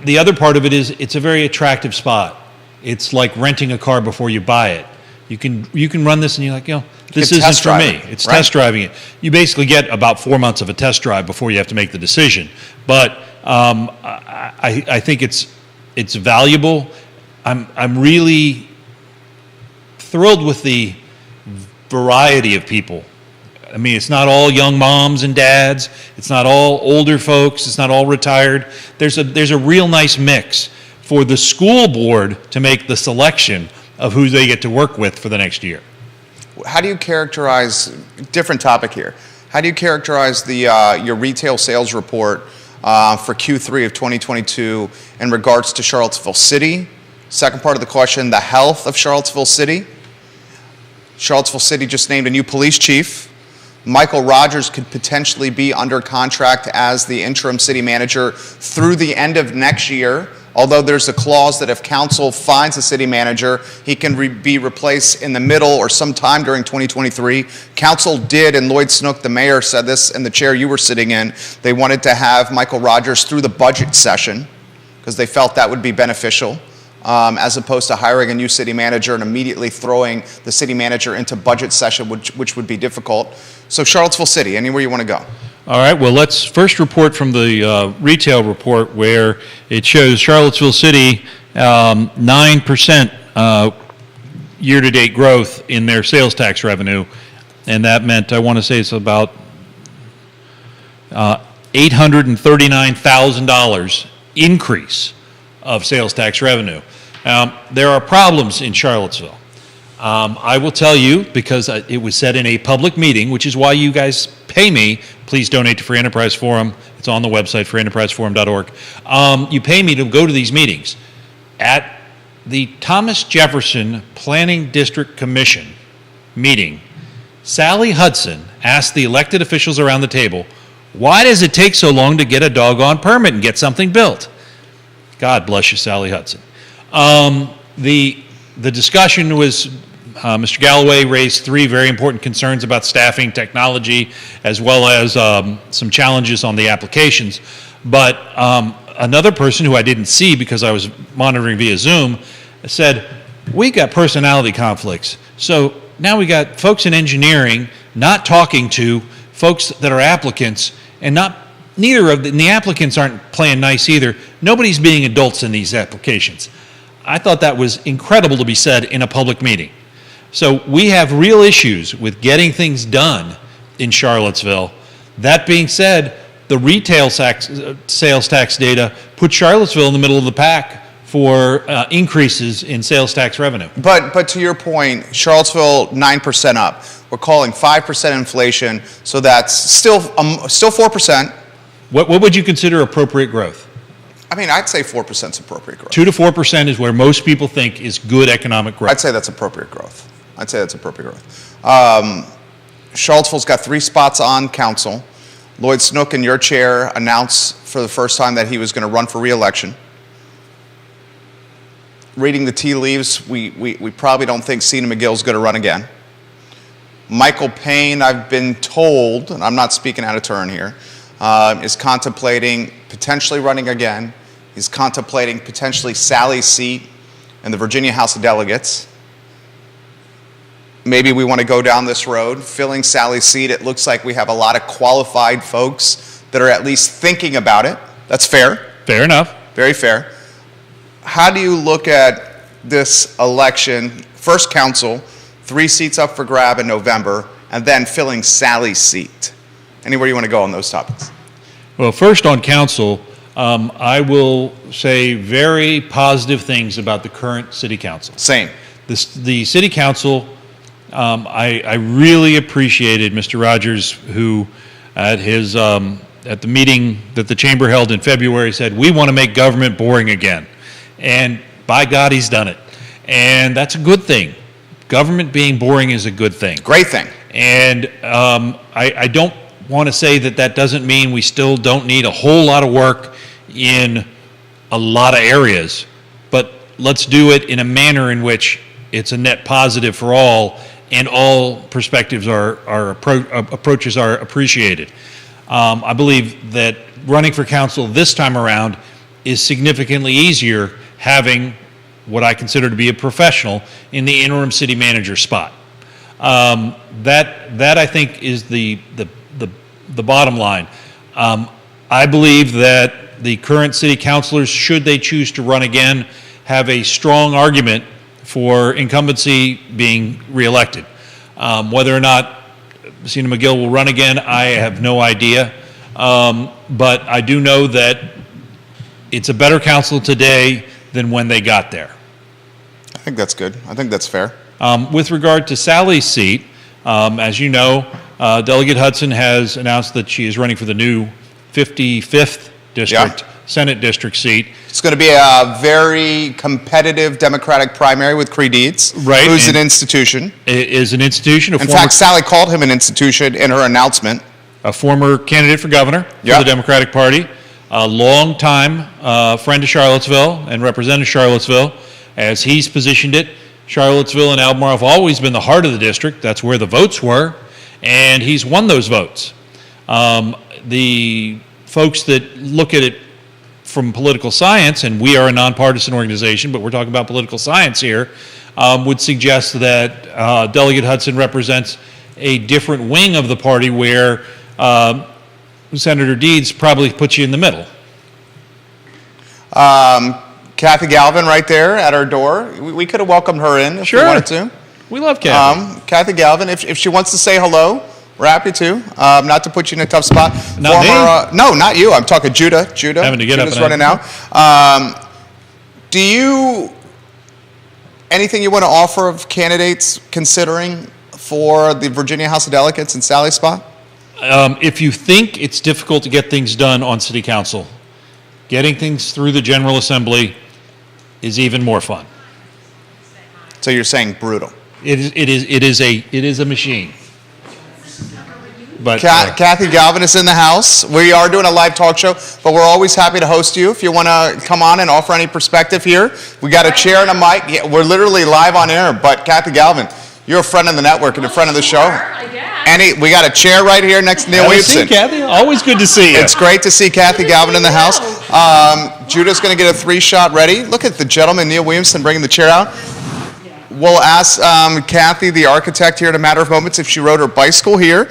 the other part of it is it's a very attractive spot. It's like renting a car before you buy it. You can run this and you're like, this isn't for me. It's test driving it. You basically get about 4 months of a test drive before you have to make the decision. But I think it's valuable. I'm really thrilled with the variety of people. I mean, it's not all young moms and dads. It's not all older folks. It's not all retired. There's a real nice mix for the school board to make the selection of who they get to work with for the next year. How do you characterize, different topic here, how do you characterize the your retail sales report for Q3 of 2022 in regards to Charlottesville City? Second part of the question, the health of Charlottesville City. Charlottesville City just named a new police chief. Michael Rogers could potentially be under contract as the interim city manager through the end of next year, although there's a clause that if council finds a city manager, he can be replaced in the middle or sometime during 2023. Council did, and Lloyd Snook, the mayor, said this in the chair you were sitting in, they wanted to have Michael Rogers through the budget session because they felt that would be beneficial. As opposed to hiring a new city manager and immediately throwing the city manager into budget session, which would be difficult. So Charlottesville City, anywhere you want to go. All right, well, let's first report from the retail report where it shows Charlottesville City 9% year-to-date growth in their sales tax revenue, and that meant, I want to say it's about $839,000 increase of sales tax revenue. There are problems in Charlottesville. I will tell you, because it was said in a public meeting, which is why you guys pay me. Please donate to Free Enterprise Forum. It's on the website, freeenterpriseforum.org. You pay me to go to these meetings. At the Thomas Jefferson Planning District Commission meeting, Sally Hudson asked the elected officials around the table, why does it take so long to get a doggone permit and get something built? God bless you, Sally Hudson. The discussion was, Mr. Galloway raised 3 very important concerns about staffing, technology, as well as some challenges on the applications. But another person who I didn't see because I was monitoring via Zoom said, we got personality conflicts. So now we got folks in engineering not talking to folks that are applicants, and neither of the applicants aren't playing nice either. Nobody's being adults in these applications. I thought that was incredible to be said in a public meeting. So we have real issues with getting things done in Charlottesville. That being said, the retail sales tax data put Charlottesville in the middle of the pack for increases in sales tax revenue. But to your point, Charlottesville 9% up. We're calling 5% inflation, so that's still 4%. What would you consider appropriate growth? I mean, I'd say 4% is appropriate growth. 2 to 4% is where most people think is good economic growth. I'd say that's appropriate growth. Charlottesville's got 3 spots on council. Lloyd Snook, in your chair, announced for the first time that he was going to run for re-election. Reading the tea leaves, we probably don't think Sina McGill's going to run again. Michael Payne, I've been told, and I'm not speaking out of turn here, is contemplating potentially running again. He's contemplating potentially Sally's seat in the Virginia House of Delegates. Maybe we want to go down this road, filling Sally's seat. It looks like we have a lot of qualified folks that are at least thinking about it. That's fair. Fair enough. Very fair. How do you look at this election, first council, 3 seats up for grab in November, and then filling Sally's seat? Anywhere you want to go on those topics? Well, first on council, I will say very positive things about the current city council. Same. The city council, I really appreciated Mr. Rogers, who at his at the meeting that the chamber held in February said, we want to make government boring again. And by God, he's done it. And that's a good thing. Government being boring is a good thing. Great thing. And I don't want to say that that doesn't mean we still don't need a whole lot of work in a lot of areas, but let's do it in a manner in which it's a net positive for all and all perspectives approaches are appreciated. I believe that running for council this time around is significantly easier having what I consider to be a professional in the interim city manager spot. That I think is the bottom line. I believe that the current city councilors, should they choose to run again, have a strong argument for incumbency being reelected. Whether or not Sina McGill will run again, I have no idea. But I do know that it's a better council today than when they got there. I think that's good. I think that's fair. With regard to Sally's seat, as you know, Delegate Hudson has announced that she is running for the new 55th district, Senate district seat. It's going to be a very competitive Democratic primary with Cree Deeds, Right, who's an and- institution. It is an institution, In fact, Sally called him an institution in her announcement. a former candidate for governor for Yeah. the Democratic Party, a longtime friend of Charlottesville and represented Charlottesville. As he's positioned it, Charlottesville and Albemarle have always been the heart of the district. That's where the votes were, and he's won those votes. The folks that look at it from political science, and we are a nonpartisan organization, but we're talking about political science here, would suggest that Delegate Hudson represents a different wing of the party where Senator Deeds probably puts you in the middle. Kathy Galvin right there at our door. We could have welcomed her in if we Sure. wanted to. We love Kathy. Kathy Galvin, if she wants to say hello, we're happy to. Not to put you in a tough spot. Not me. No, not you. I'm talking Judah. Having to get up Judah's and running out. Do you, anything you want to offer of candidates considering for the Virginia House of Delegates in Sally's spot? If you think it's difficult to get things done on city council, getting things through the General Assembly is even more fun. So you're saying brutal. It is a machine. But Kathy Galvin is in the house. We are doing a live talk show, but we're always happy to host you if you want to come on and offer any perspective here. We got a chair and a mic. Yeah, we're literally live on air, but Kathy Galvin, you're a friend of the network and a friend of the show. I guess. We got a chair right here next to Neil Have a seat, Williamson. Kathy. Always good to see you. It's great to see Kathy Galvin in the house. Judah's going to get a 3-shot ready. Look at the gentleman, Neil Williamson, bringing the chair out. We'll ask Kathy, the architect, here in a matter of moments if she rode her bicycle here.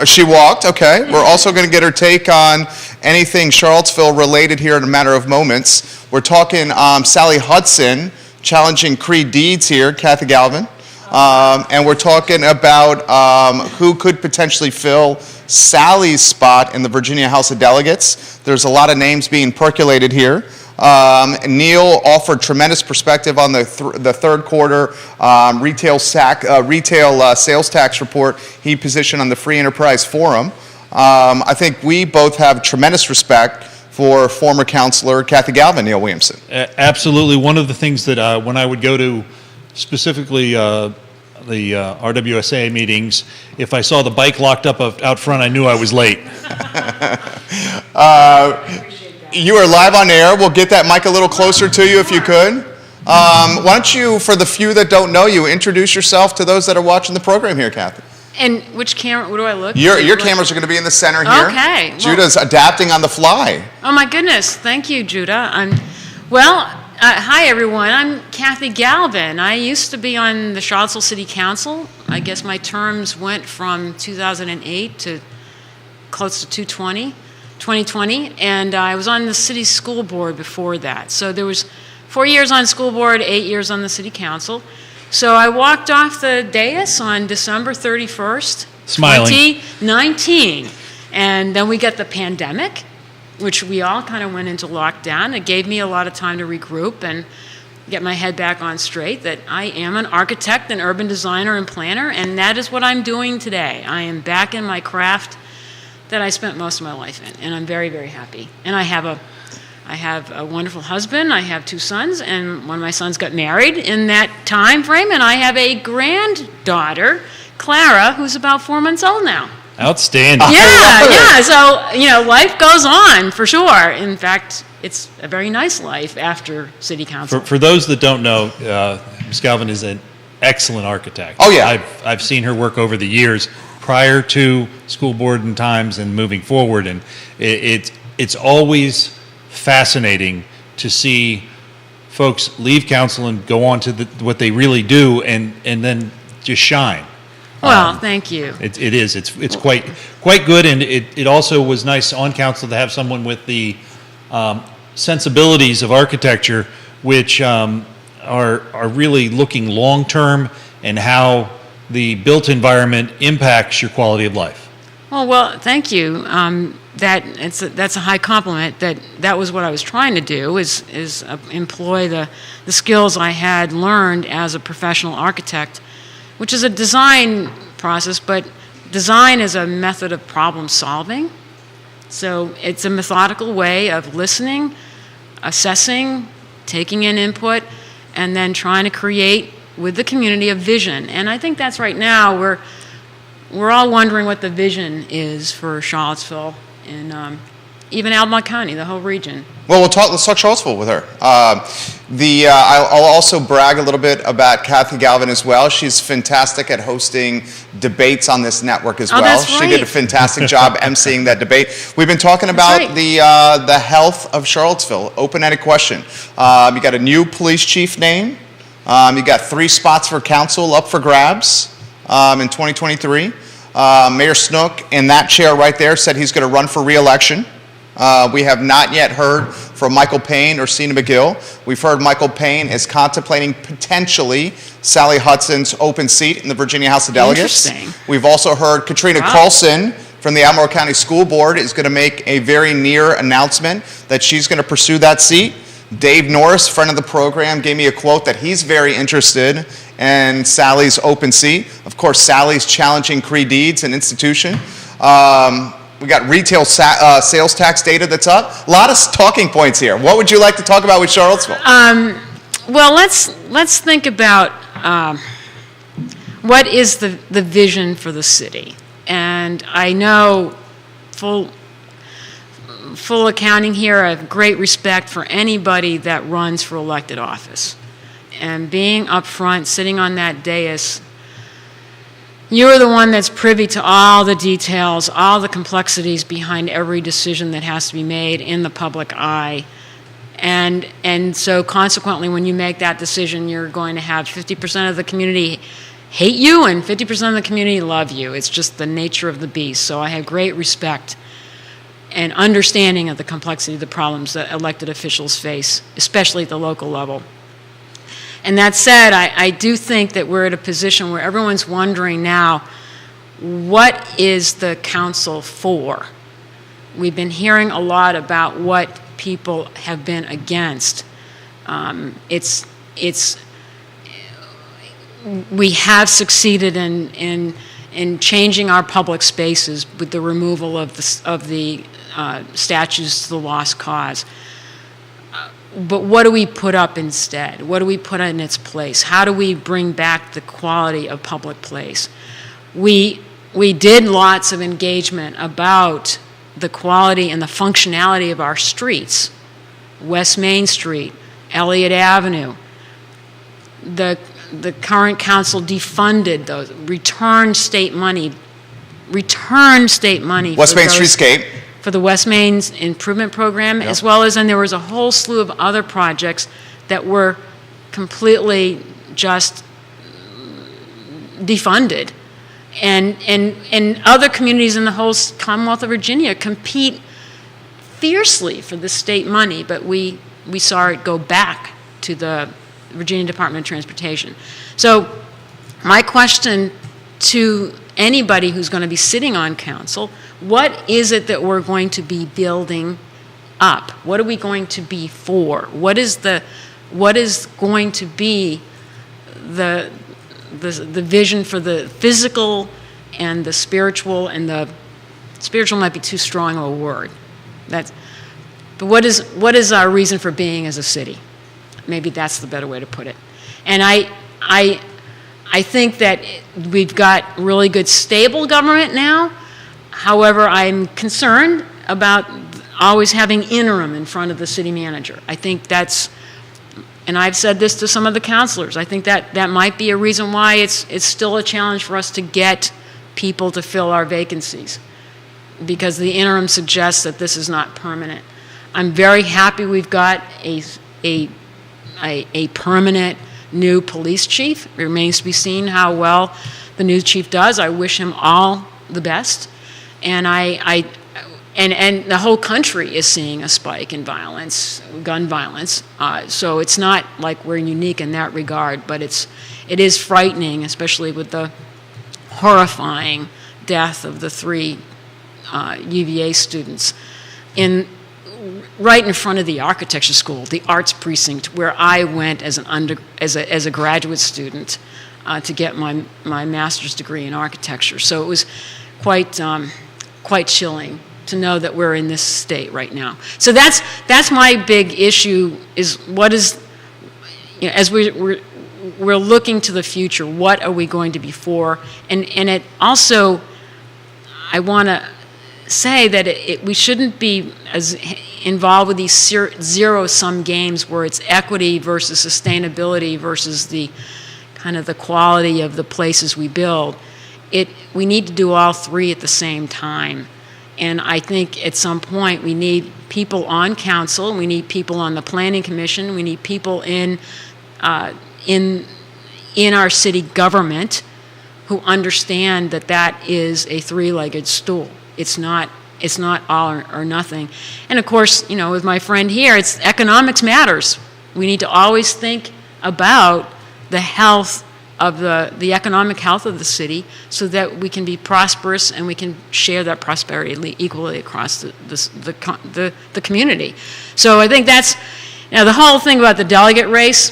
She walked, okay. We're also going to get her take on anything Charlottesville related here in a matter of moments. We're talking Sally Hudson challenging Cree Deeds here, Kathy Galvin. And we're talking about who could potentially fill Sally's spot in the Virginia House of Delegates. There's a lot of names being percolated here. Neil offered tremendous perspective on the third quarter retail sales tax report he positioned on the Free Enterprise Forum. I think we both have tremendous respect for former counselor Kathy Galvin, Neil Williamson. Absolutely. One of the things that when I would go to specifically the RWSA meetings, if I saw the bike locked up out front, I knew I was late. You are live on air. We'll get that mic a little closer to you if you could. Why don't you, for the few that don't know you, introduce yourself to those that are watching the program here, Kathy? And which camera? What do I look? Your cameras are going to be in the center here. Okay. Well, Judah's adapting on the fly. oh my goodness! Thank you, Judah. Hi everyone. I'm Kathy Galvin. I used to be on the Charlottesville City Council. I guess my terms went from 2008 to close to 2020, and I was on the city school board before that. So there was 4 years on school board, 8 years on the city council. So I walked off the dais on December 31st, Smiling. 2019. And then we got the pandemic, which we all kind of went into lockdown. It gave me a lot of time to regroup and get my head back on straight that I am an architect, an urban designer, and planner, and that is what I'm doing today. I am back in my craft that I spent most of my life in, and I'm very, very happy. And I have a wonderful husband, I have 2 sons, and one of my sons got married in that time frame, and I have a granddaughter, Clara, who's about 4 months old now. Outstanding. Yeah, so, life goes on, for sure. In fact, it's a very nice life after city council. For those that don't know, Ms. Galvin is an excellent architect. Oh, yeah. I've seen her work over the years prior to school board and times and moving forward, and it's always fascinating to see folks leave council and go on to what they really do and then just shine. Well, thank you. It is. It's quite good, and it also was nice on council to have someone with the sensibilities of architecture, which are really looking long term and how the built environment impacts your quality of life. Well, thank you. That's a high compliment. That was what I was trying to do is employ the skills I had learned as a professional architect, which is a design process, but design is a method of problem solving. So it's a methodical way of listening, assessing, taking in input, and then trying to create with the community a vision. And I think that's right now we're all wondering what the vision is for Charlottesville and even Albemarle County, the whole region. Well, let's talk Charlottesville with her. I'll also brag a little bit about Kathy Galvin as well. She's fantastic at hosting debates on this network as well. That's She right. did a fantastic job emceeing that debate. We've been talking about right. the health of Charlottesville. Open-ended question. You got a new police chief name. You got 3 spots for council up for grabs in 2023. Mayor Snook in that chair right there said he's going to run for re-election. We have not yet heard from Michael Payne or Sina McGill. We've heard Michael Payne is contemplating potentially Sally Hudson's open seat in the Virginia House of Delegates. Interesting. We've also heard Katrina Carlson from the Albemarle County School Board is going to make a very near announcement that she's going to pursue that seat. Dave Norris, friend of the program, gave me a quote that he's very interested in Sally's open seat. Of course, Sally's challenging Cree Deeds, an institution. We got retail sales tax data that's up. A lot of talking points here. What would you like to talk about with Charlottesville? Well, let's think about what is the vision for the city. And I know full accounting here, I have great respect for anybody that runs for elected office. And being up front, sitting on that dais, you're the one that's privy to all the details, all the complexities behind every decision that has to be made in the public eye. And so consequently, when you make that decision, you're going to have 50% of the community hate you and 50% of the community love you. It's just the nature of the beast. So I have great respect and understanding of the complexity of the problems that elected officials face, especially at the local level. And that said, I do think that we're at a position where everyone's wondering now, what is the council for? We've been hearing a lot about what people have been against. We have succeeded in changing our public spaces with the removal of the statues to the lost cause. But what do we put up instead? What do we put in its place? How do we bring back the quality of public place? We did lots of engagement about the quality and the functionality of our streets. West Main Street, Elliott Avenue. The the current council defunded those, returned state money West for Main those- Streetscape. for the West Main's improvement program, Yep. as well as, and there was a whole slew of other projects that were completely just defunded. And other communities in the whole Commonwealth of Virginia compete fiercely for the state money, but we saw it go back to the Virginia Department of Transportation. So my question to anybody who's going to be sitting on council, what is it that we're going to be building up? What are we going to be for? What is going to be the vision for the physical and the spiritual, and the spiritual might be too strong of a word. But what is our reason for being as a city? Maybe that's the better way to put it. And I think that we've got really good stable government now. However, I'm concerned about always having interim in front of the city manager. I think that's, and I've said this to some of the councilors, I think that might be a reason why it's still a challenge for us to get people to fill our vacancies, because the interim suggests that this is not permanent. I'm very happy we've got a permanent new police chief. It remains to be seen how well the new chief does. I wish him all the best. And and the whole country is seeing a spike in violence, gun violence. So it's not like we're unique in that regard, but it is frightening, especially with the horrifying death of the 3 UVA students right in front of the architecture school, the arts precinct, where I went as a graduate student to get my master's degree in architecture. So it was quite chilling to know that we're in this state right now. So that's my big issue, is what is, as we're looking to the future, what are we going to be for? And it also, I want to say that we shouldn't be as involved with these zero-sum games where it's equity versus sustainability versus the kind of the quality of the places we build. We need to do all 3 at the same time. And I think at some point we need people on council, we need people on the planning commission, we need people in our city government who understand that is a 3-legged stool. It's not all or nothing. And of course, with my friend here, it's economics matters. We need to always think about the health of the economic health of the city, so that we can be prosperous and we can share that prosperity equally across the community. So I think that's, the whole thing about the delegate race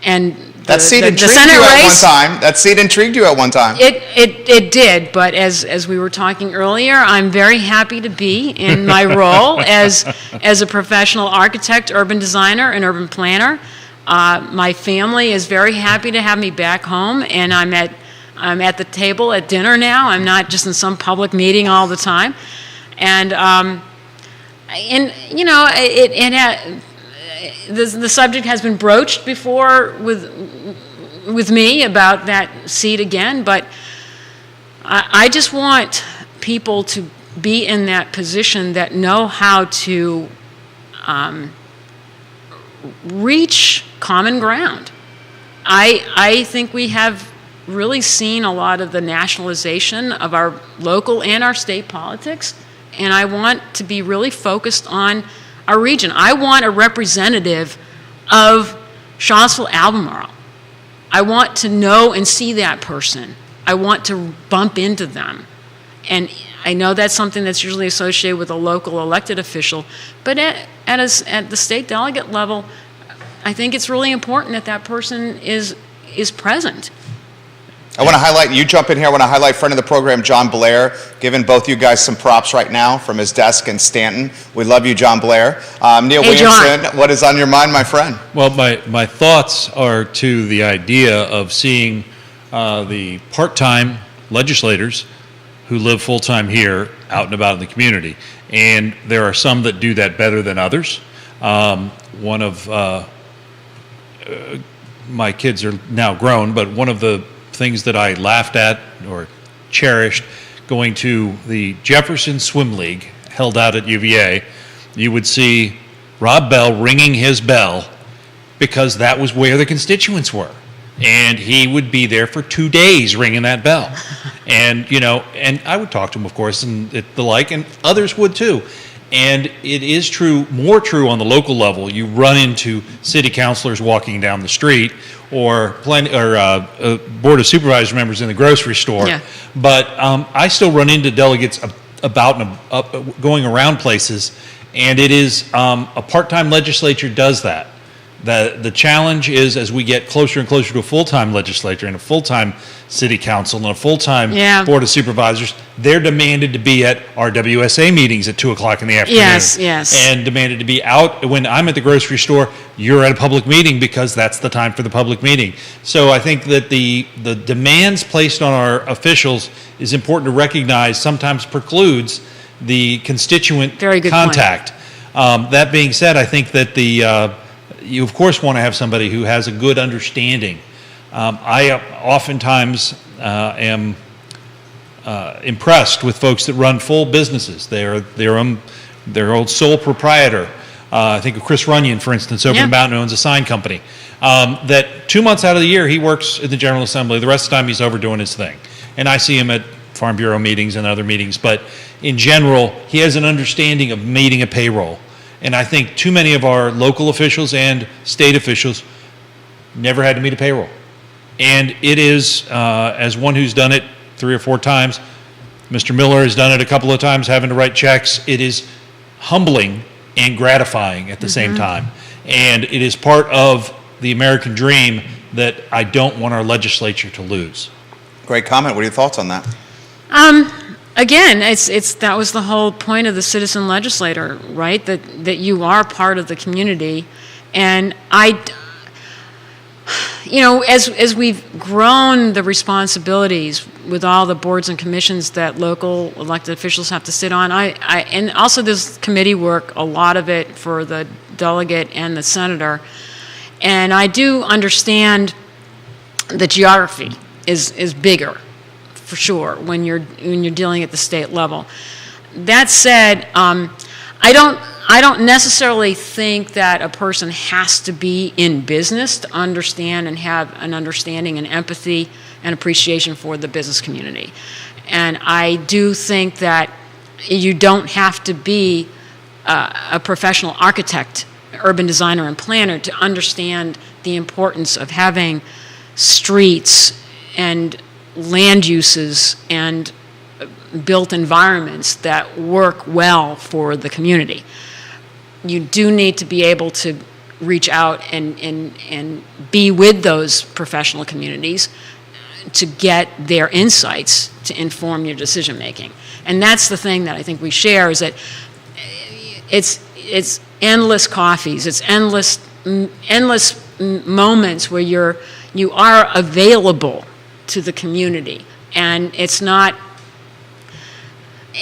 and That seat the intrigued Senate you at race, one time. That seat intrigued you at one time. It did, but as we were talking earlier, I'm very happy to be in my role as a professional architect, urban designer, and urban planner. My family is very happy to have me back home, and I'm at the table at dinner now. I'm not just in some public meeting all the time, and the subject has been broached before with me about that seat again, but I just want people to be in that position that know how to reach common ground. I think we have really seen a lot of the nationalization of our local and our state politics, and I want to be really focused on our region. I want a representative of Charlottesville-Albemarle. I want to know and see that person. I want to bump into them. And I know that's something that's usually associated with a local elected official, but at the state delegate level, I think it's really important that person is present. I want to highlight, you jump in here, I want to highlight friend of the program, John Blair, giving both you guys some props right now from his desk in Stanton. We love you, John Blair. Neil Williamson, John. what is on your mind, my friend? Well, my thoughts are to the idea of seeing the part-time legislators who live full-time here out and about in the community. And there are some that do that better than others. One of my kids are now grown, but one of the things that I laughed at or cherished going to the Jefferson Swim League held out at UVA, you would see Rob Bell ringing his bell because that was where the constituents were. And he would be there for 2 days ringing that bell. And, and I would talk to him, of course, and the like, and others would too. And it is true, more true on the local level. You run into city councilors walking down the street or Board of Supervisors members in the grocery store. Yeah. But I still run into delegates going around places, and it is a part-time legislature does that. The challenge is as we get closer and closer to a full-time legislature and a full-time city council and a full-time Board of Supervisors, they're demanded to be at our WSA meetings at 2 o'clock in the afternoon. Yes. And demanded to be out. When I'm at the grocery store, you're at a public meeting because that's the time for the public meeting. So I think that the demands placed on our officials is important to recognize sometimes precludes the constituent Very good contact. That being said, I think that you of course want to have somebody who has a good understanding. I oftentimes am impressed with folks that run full businesses. They're their old sole proprietor. I think of Chris Runyon, for instance, over in Mountain, owns a sign company. That 2 months out of the year he works in the General Assembly. The rest of the time he's over doing his thing. And I see him at Farm Bureau meetings and other meetings. But in general, he has an understanding of meeting a payroll. And I think too many of our local officials and state officials never had to meet a payroll. And it is, as one who's done it 3 or 4 times, Mr. Miller has done it a couple of times, having to write checks. It is humbling and gratifying at the same time. And it is part of the American dream that I don't want our legislature to lose. Great comment. What are your thoughts on that? Again, that was the whole point of the citizen legislator, right? That you are part of the community, and as we've grown the responsibilities with all the boards and commissions that local elected officials have to sit on, and also this committee work, a lot of it for the delegate and the senator, and I do understand the geography is bigger, for sure, when you're dealing at the state level. That said, I don't necessarily think that a person has to be in business to understand and have an understanding and empathy and appreciation for the business community. And I do think that you don't have to be a professional architect, urban designer, and planner to understand the importance of having streets and land uses and built environments that work well for the community. You do need to be able to reach out and be with those professional communities to get their insights to inform your decision making. And that's the thing that I think we share, is that it's endless coffees, it's endless moments where you are available to the community. And it's not,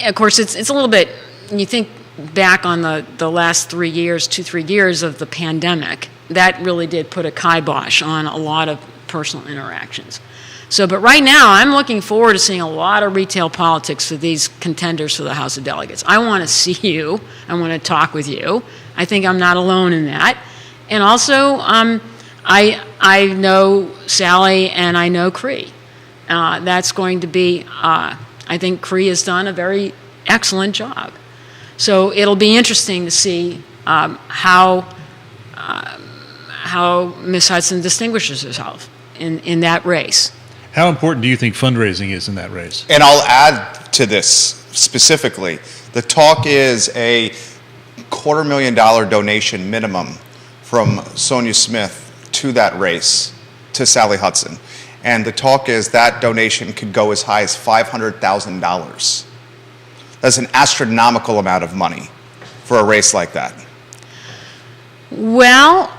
of course, it's a little bit, you think back on the last 3 years of the pandemic, that really did put a kibosh on a lot of personal interactions. So, but right now, I'm looking forward to seeing a lot of retail politics for these contenders for the House of Delegates. I want to see you. I want to talk with you. I think I'm not alone in that. And also, I know Sally and I know Cree. That's going to be, I think Cree has done a very excellent job. So it'll be interesting to see how Ms. Hudson distinguishes herself in that race. How important do you think fundraising is in that race? And I'll add to this specifically. The talk is a $250,000 donation minimum from Sonia Smith to that race, to Sally Hudson. And the talk is that donation could go as high as $500,000. That's an astronomical amount of money for a race like that. Well,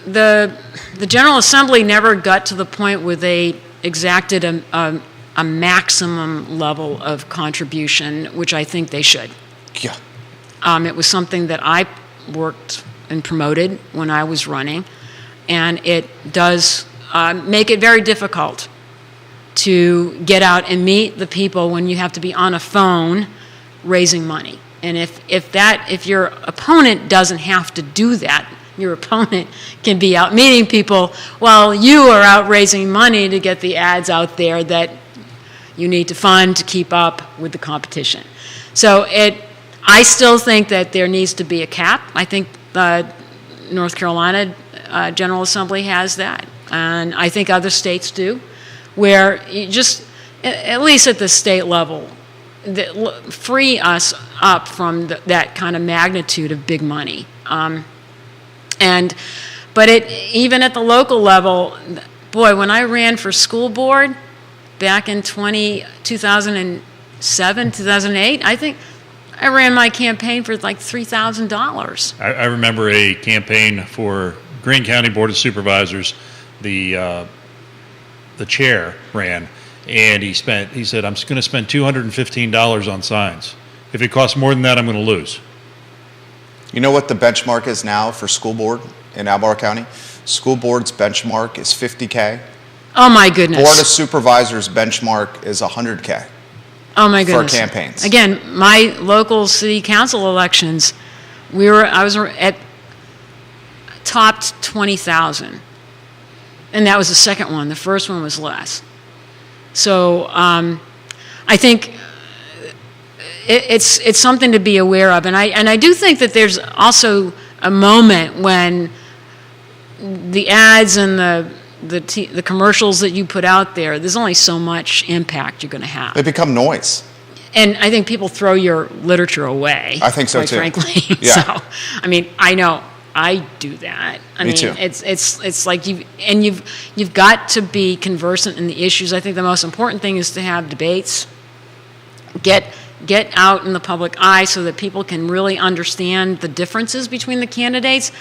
the General Assembly never got to the point where they exacted a maximum level of contribution, which I think they should. Yeah. It was something that I worked and promoted when I was running. and it does make it very difficult to get out and meet the people when you have to be on a phone raising money. And if your opponent doesn't have to do that, your opponent can be out meeting people while you are out raising money to get the ads out there that you need to fund to keep up with the competition. So I still think that there needs to be a cap. I think the North Carolina General Assembly has that, and I think other states do, where you just, at least at the state level, free us up from that kind of magnitude of big money. But even at the local level, boy, when I ran for school board back in 2007, 2008, I think I ran my campaign for like $3,000. I remember a campaign for Greene County Board of Supervisors. The chair ran, and he said, I'm going to spend $215 on signs. If it costs more than that, I'm going to lose. You know what the benchmark is now for school board in Albemarle County? School board's benchmark is $50K. Oh my goodness. Board of Supervisors benchmark is $100K. Oh my goodness. For campaigns. Again, my local city council elections, I was at topped 20,000. And that was the second one. The first one was less. So I think it's something to be aware of. And I do think that there's also a moment when the ads and the commercials that you put out there, there's only so much impact you're going to have. They become noise. And I think people throw your literature away. I think so quite too. Frankly, Yeah. So I mean, I know I do that. I Me mean, too. It's like you've got to be conversant in the issues. I think the most important thing is to have debates. Get out in the public eye so that people can really understand the differences between the candidates.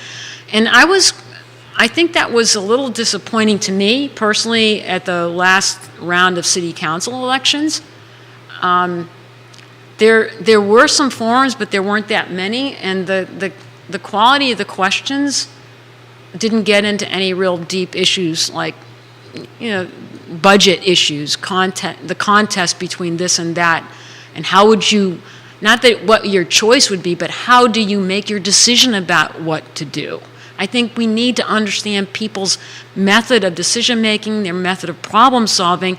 And I think that was a little disappointing to me personally at the last round of city council elections. There were some forums, but there weren't that many, and the quality of the questions didn't get into any real deep issues like, budget issues, the contest between this and that, and how would you, not that what your choice would be, but how do you make your decision about what to do? I think we need to understand people's method of decision making, their method of problem solving,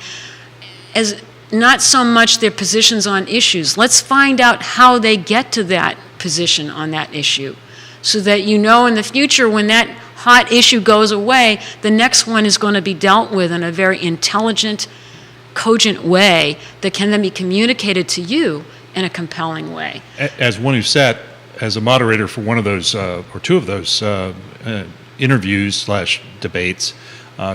as not so much their positions on issues. Let's find out how they get to that position on that issue, so that in the future when that hot issue goes away, the next one is going to be dealt with in a very intelligent, cogent way that can then be communicated to you in a compelling way. As one who sat as a moderator for one of those, or two of those interviews/debates,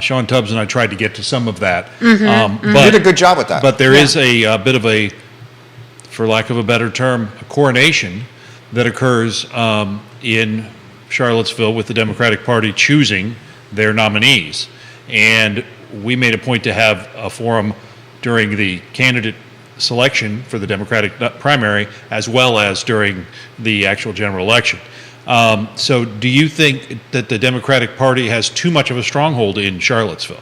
Sean Tubbs and I tried to get to some of that. You did a good job with that. But there is a bit of a, for lack of a better term, a coronation that occurs in Charlottesville with the Democratic Party choosing their nominees. And we made a point to have a forum during the candidate selection for the Democratic primary as well as during the actual general election. So do you think that the Democratic Party has too much of a stronghold in Charlottesville?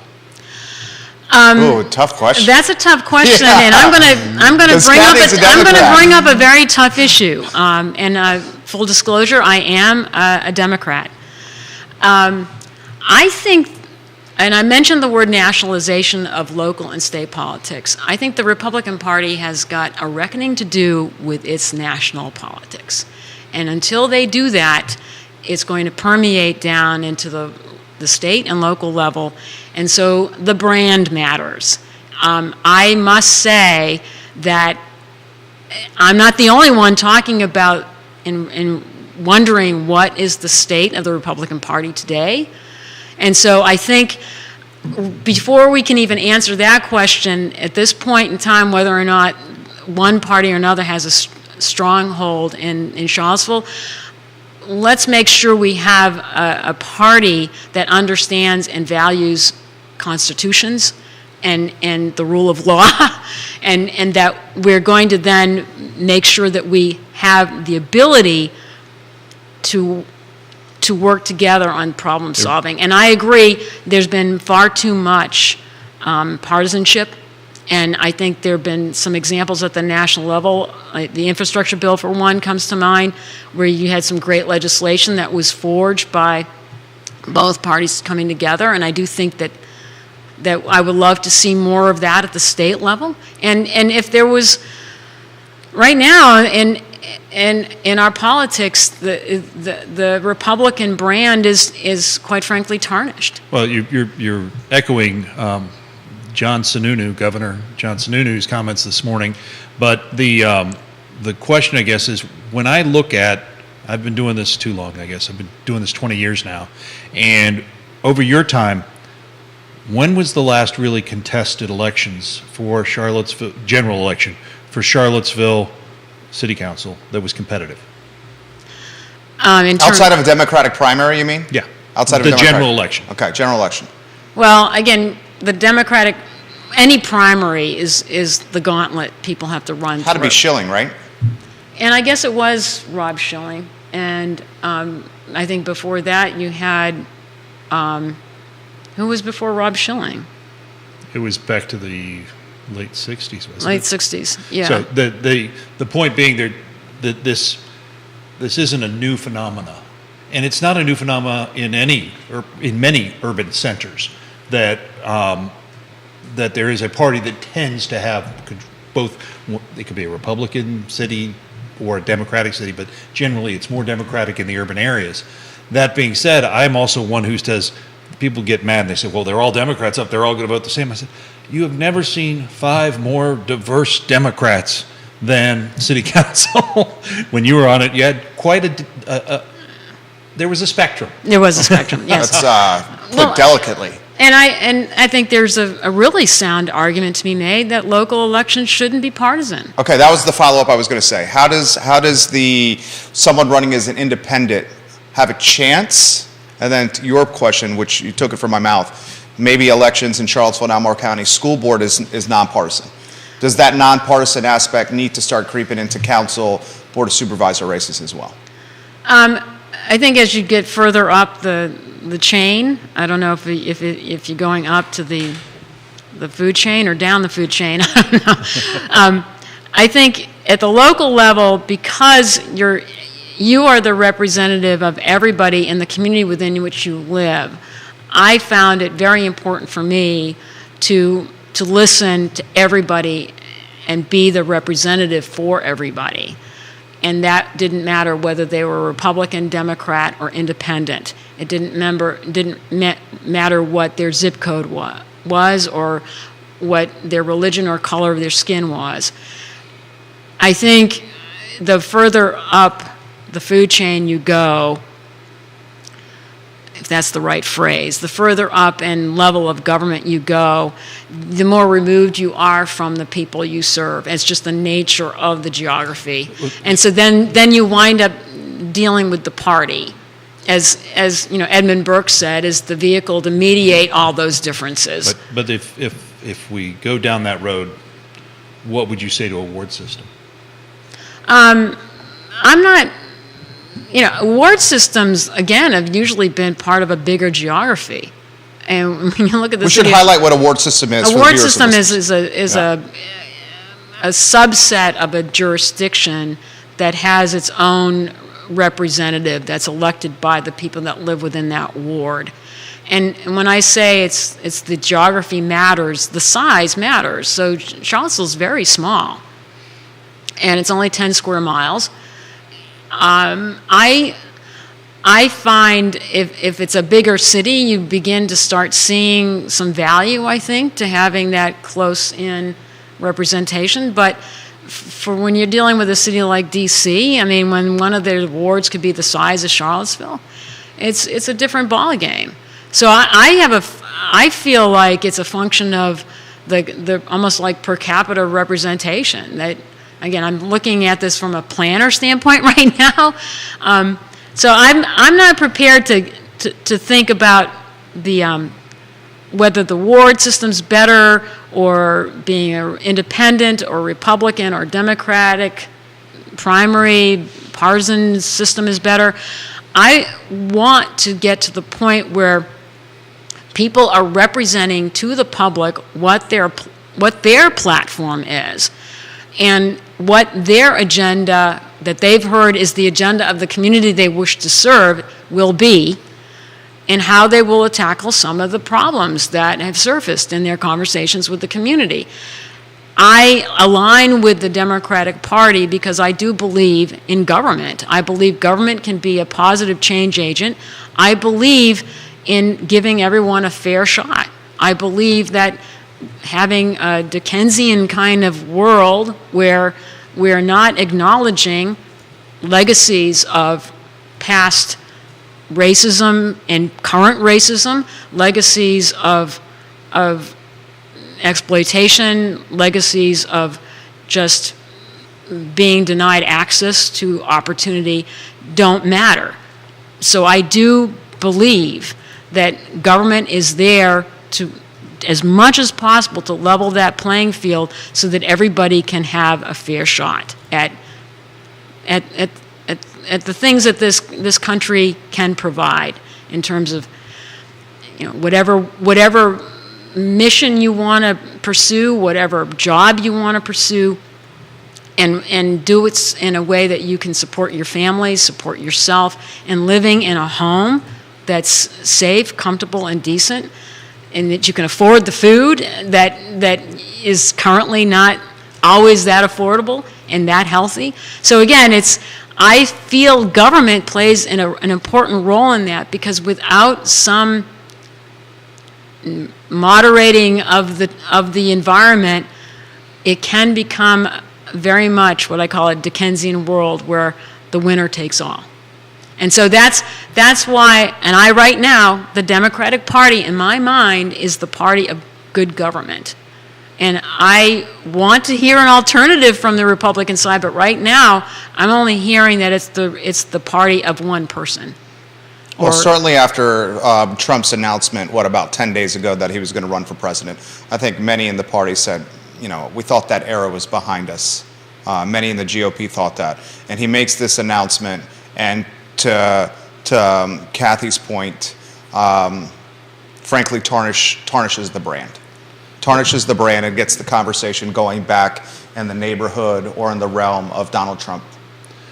Oh, tough question. That's a tough question, Yeah. and I'm going to bring up a very tough issue. And full disclosure, I am a Democrat. I think, and I mentioned the word nationalization of local and state politics. I think the Republican Party has got a reckoning to do with its national politics, and until they do that, it's going to permeate down into the state and local level, and so the brand matters. I must say that I'm not the only one talking about and wondering what is the state of the Republican Party today. And so I think before we can even answer that question, at this point in time, whether or not one party or another has a stronghold in Charlottesville, let's make sure we have a party that understands and values constitutions and the rule of law, and that we're going to then make sure that we have the ability to to work together on problem solving. And I agree, there's been far too much partisanship. And I think there have been some examples at the national level. The infrastructure bill, for one, comes to mind, where you had some great legislation that was forged by both parties coming together. And I do think that I would love to see more of that at the state level. And if there was, right now, in our politics, the Republican brand is quite frankly tarnished. Well, you're echoing John Sununu, Governor John Sununu's comments this morning, but the question, I guess, is when I look at, I've been doing this too long, I guess. I've been doing this 20 years now, and over your time, when was the last really contested elections for Charlottesville, general election, for Charlottesville City Council that was competitive? Outside of a Democratic primary, you mean? Yeah. Outside of the a general election. Okay, general election. Well, again, the Democratic, any primary is the gauntlet people have to run Had to through. be Schilling, right? And I guess it was Rob Schilling. And I think before that you had, who was before Rob Schilling? It was back to the late 60s, wasn't Late it? 60s, yeah. So the point being that this isn't a new phenomena, and it's not a new phenomena in many urban centers that there is a party that tends to have both. It could be a Republican city or a Democratic city, but generally it's more Democratic in the urban areas. That being said, I'm also one who says, people get mad and they say, well, they're all Democrats up, they're all going to vote the same. I said, you have never seen 5 more diverse Democrats than City Council. When you were on it, you had quite there was a spectrum. There was a spectrum, yes. That's put Well, delicately. And I think there's a really sound argument to be made that local elections shouldn't be partisan. Okay, that was the follow-up I was going to say. How does someone running as an independent have a chance? And then to your question, which you took it from my mouth, maybe elections in Charlottesville and Albemarle County School Board is nonpartisan. Does that nonpartisan aspect need to start creeping into council, board of supervisor races as well? I think as you get further up the chain, I don't know if you're going up to the food chain or down the food chain, I don't know. I think at the local level, because you are the representative of everybody in the community within which you live, I found it very important for me to listen to everybody and be the representative for everybody. And that didn't matter whether they were Republican, Democrat, or independent. It didn't matter what their zip code was or what their religion or color of their skin was. I think the further up the food chain you go, if that's the right phrase, the further up in level of government you go, the more removed you are from the people you serve. It's just the nature of the geography. And so then you wind up dealing with the party, as Edmund Burke said, is the vehicle to mediate all those differences. But if we go down that road, what would you say to a ward system? I'm not. Award systems, again, have usually been part of a bigger geography. And when you look at the We should highlight what a ward system is. A ward system is a subset of a jurisdiction that has its own representative that's elected by the people that live within that ward. And when I say it's the geography matters, the size matters. So Charlottesville's very small, and it's only 10 square miles. I find if it's a bigger city, you begin to start seeing some value, I think, to having that close-in representation. But for when you're dealing with a city like D.C., I mean, when one of their wards could be the size of Charlottesville, it's a different ballgame. So I feel like it's a function of the almost like per capita representation that. Again, I'm looking at this from a planner standpoint right now. So I'm not prepared to think about the whether the ward system's better or being an independent or Republican or Democratic primary partisan system is better. I want to get to the point where people are representing to the public what their platform is and what their agenda that they've heard is the agenda of the community they wish to serve will be, and how they will tackle some of the problems that have surfaced in their conversations with the community. I align with the Democratic Party because I do believe in government. I believe government can be a positive change agent. I believe in giving everyone a fair shot. I believe that having a Dickensian kind of world where we're not acknowledging legacies of past racism and current racism, legacies of exploitation, legacies of just being denied access to opportunity don't matter. So I do believe that government is there to, as much as possible, to level that playing field so that everybody can have a fair shot at the things that this country can provide in terms of, whatever mission you want to pursue, whatever job you want to pursue, and do it in a way that you can support your family, support yourself, and living in a home that's safe, comfortable, and decent, and that you can afford the food that is currently not always that affordable and that healthy. So again, I feel government plays an important role in that, because without some moderating of the environment, it can become very much what I call a Dickensian world where the winner takes all. And so that's why, and right now, the Democratic Party, in my mind, is the party of good government. And I want to hear an alternative from the Republican side, but right now, I'm only hearing that it's the party of one person. Well, certainly after Trump's announcement, about 10 days ago, that he was going to run for president, I think many in the party said, we thought that era was behind us. Many in the GOP thought that. And he makes this announcement, and to Kathy's point, frankly, tarnishes the brand. Tarnishes the brand and gets the conversation going back in the neighborhood or in the realm of Donald Trump.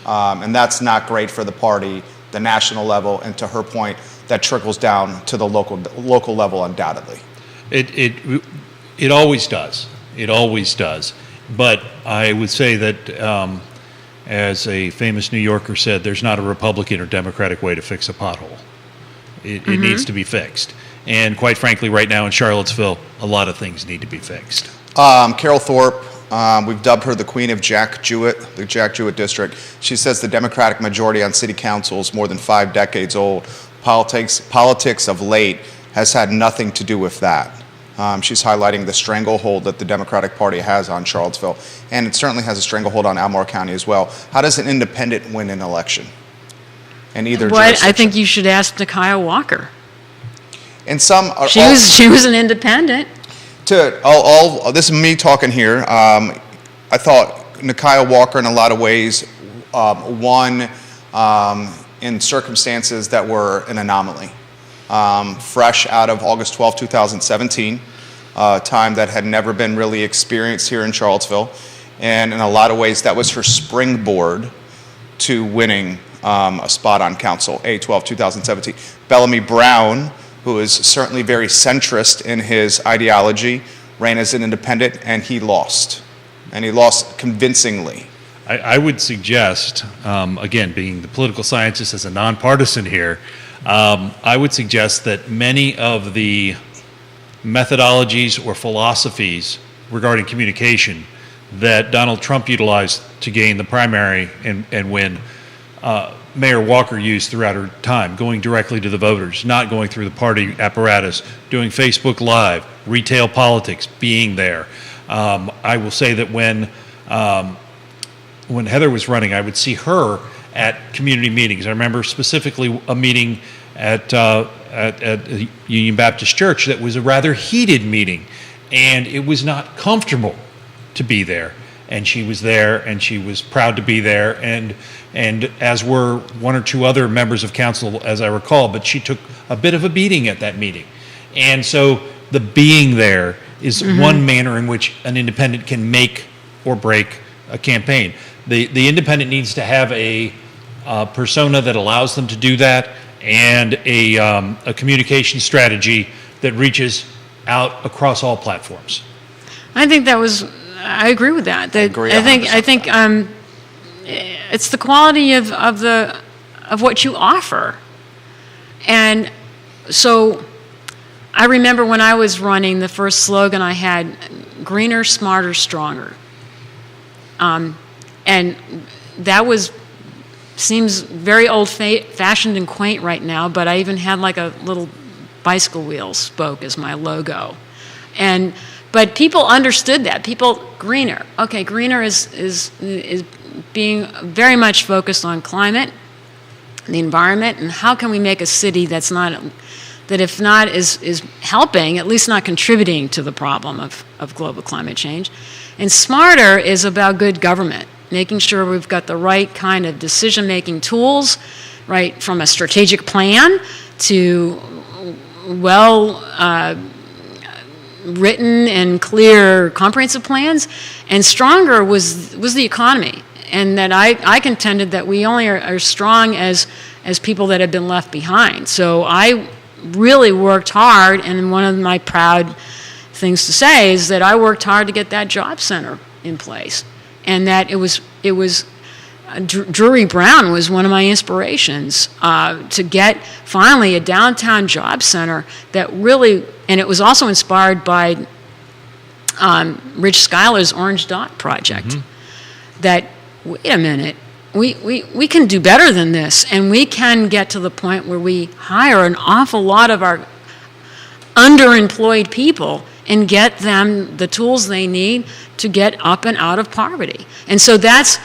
And that's not great for the party, the national level, and to her point, that trickles down to the local level undoubtedly. It always does. It always does. But I would say that, as a famous New Yorker said, there's not a Republican or Democratic way to fix a pothole. It needs to be fixed. And quite frankly, right now in Charlottesville, a lot of things need to be fixed. Carol Thorpe, we've dubbed her the queen of Jack Jewett, the Jack Jewett district. She says the Democratic majority on city council is more than 5 decades old. Politics of late has had nothing to do with that. She's highlighting the stranglehold that the Democratic Party has on Charlottesville, and it certainly has a stranglehold on Albemarle County as well. How does an independent win an election in either jurisdiction? I think you should ask Nikia Walker. And some are she was an independent. This is me talking here. I thought Nikia Walker, in a lot of ways, won in circumstances that were an anomaly. Fresh out of August 12, 2017, time that had never been really experienced here in Charlottesville. And in a lot of ways, that was her springboard to winning a spot on council, A12, 2017. Bellamy Brown, who is certainly very centrist in his ideology, ran as an independent, and he lost. And he lost convincingly. I would suggest, again, being the political scientist as a nonpartisan here, I would suggest that many of the methodologies or philosophies regarding communication that Donald Trump utilized to gain the primary and win, Mayor Walker used throughout her time, going directly to the voters, not going through the party apparatus, doing Facebook Live, retail politics, being there. I will say that when Heather was running, I would see her at community meetings. I remember specifically a meeting at Union Baptist Church that was a rather heated meeting, and it was not comfortable to be there. and she was there, and she was proud to be there, and as were one or two other members of council, as I recall, but she took a bit of a beating at that meeting. And so the being there is one manner in which an independent can make or break a campaign. The independent needs to have a persona that allows them to do that, and a communication strategy that reaches out across all platforms. I think I agree with that. I agree I think it's the quality of what you offer. And so I remember when I was running, the first slogan I had, greener, smarter, stronger. And that seems very old-fashioned and quaint right now, but I even had like a little bicycle wheel spoke as my logo. But people understood that. Greener. Okay, greener is being very much focused on climate, the environment, and how can we make a city that if not is helping, at least not contributing to the problem of global climate change. And smarter is about good government, making sure we've got the right kind of decision-making tools, right, from a strategic plan to written and clear comprehensive plans. And stronger was the economy, and that I contended that we only are strong as people that have been left behind. So I really worked hard, and one of my proud things to say is that I worked hard to get that job center in place, and that it was Drury Brown was one of my inspirations to get finally a downtown job center that really, and it was also inspired by Rich Schuyler's Orange Dot project. That, wait a minute, we can do better than this, and we can get to the point where we hire an awful lot of our underemployed people and get them the tools they need to get up and out of poverty. And so that's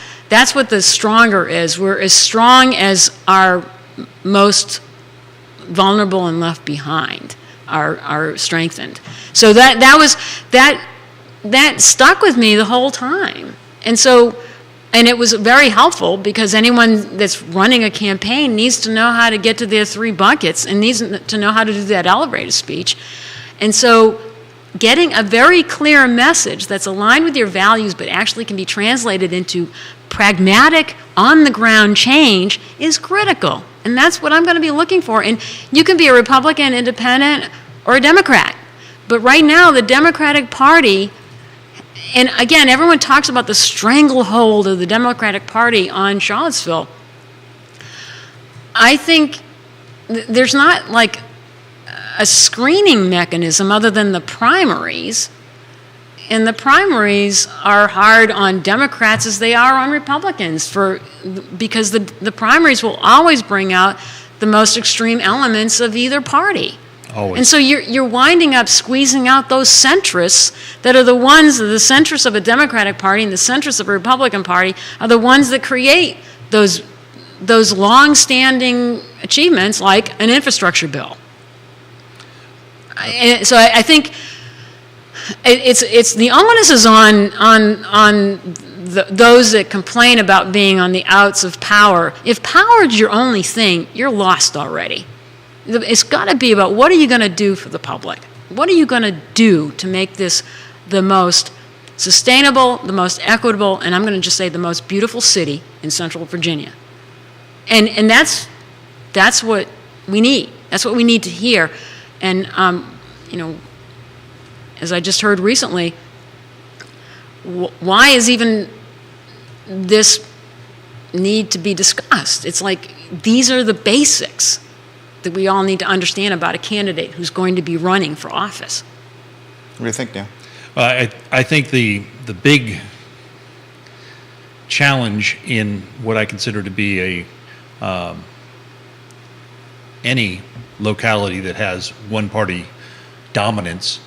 what the stronger is. We're as strong as our most vulnerable and left behind are strengthened. So that stuck with me the whole time. And it was very helpful, because anyone that's running a campaign needs to know how to get to their 3 buckets and needs to know how to do that elevator speech. And so getting a very clear message that's aligned with your values but actually can be translated into pragmatic, on-the-ground change is critical. And that's what I'm going to be looking for. And you can be a Republican, Independent, or a Democrat. But right now, the Democratic Party, and again, everyone talks about the stranglehold of the Democratic Party on Charlottesville. I think there's not like a screening mechanism other than the primaries. And the primaries are hard on Democrats as they are on Republicans because the primaries will always bring out the most extreme elements of either party. Always. And so you're winding up squeezing out those centrists that are the centrists of a Democratic Party and the centrists of a Republican Party are the ones that create those long-standing achievements like an infrastructure bill. So I think it's the onus is on those that complain about being on the outs of power. If power is your only thing, you're lost already. It's got to be about what are you going to do for the public? What are you going to do to make this the most sustainable, the most equitable, and I'm going to just say the most beautiful city in Central Virginia? And that's what we need. That's what we need to hear. And as I just heard recently, why is even this need to be discussed? It's like these are the basics that we all need to understand about a candidate who's going to be running for office. What do you think, Neil? I think the big challenge in what I consider to be any locality that has one-party dominance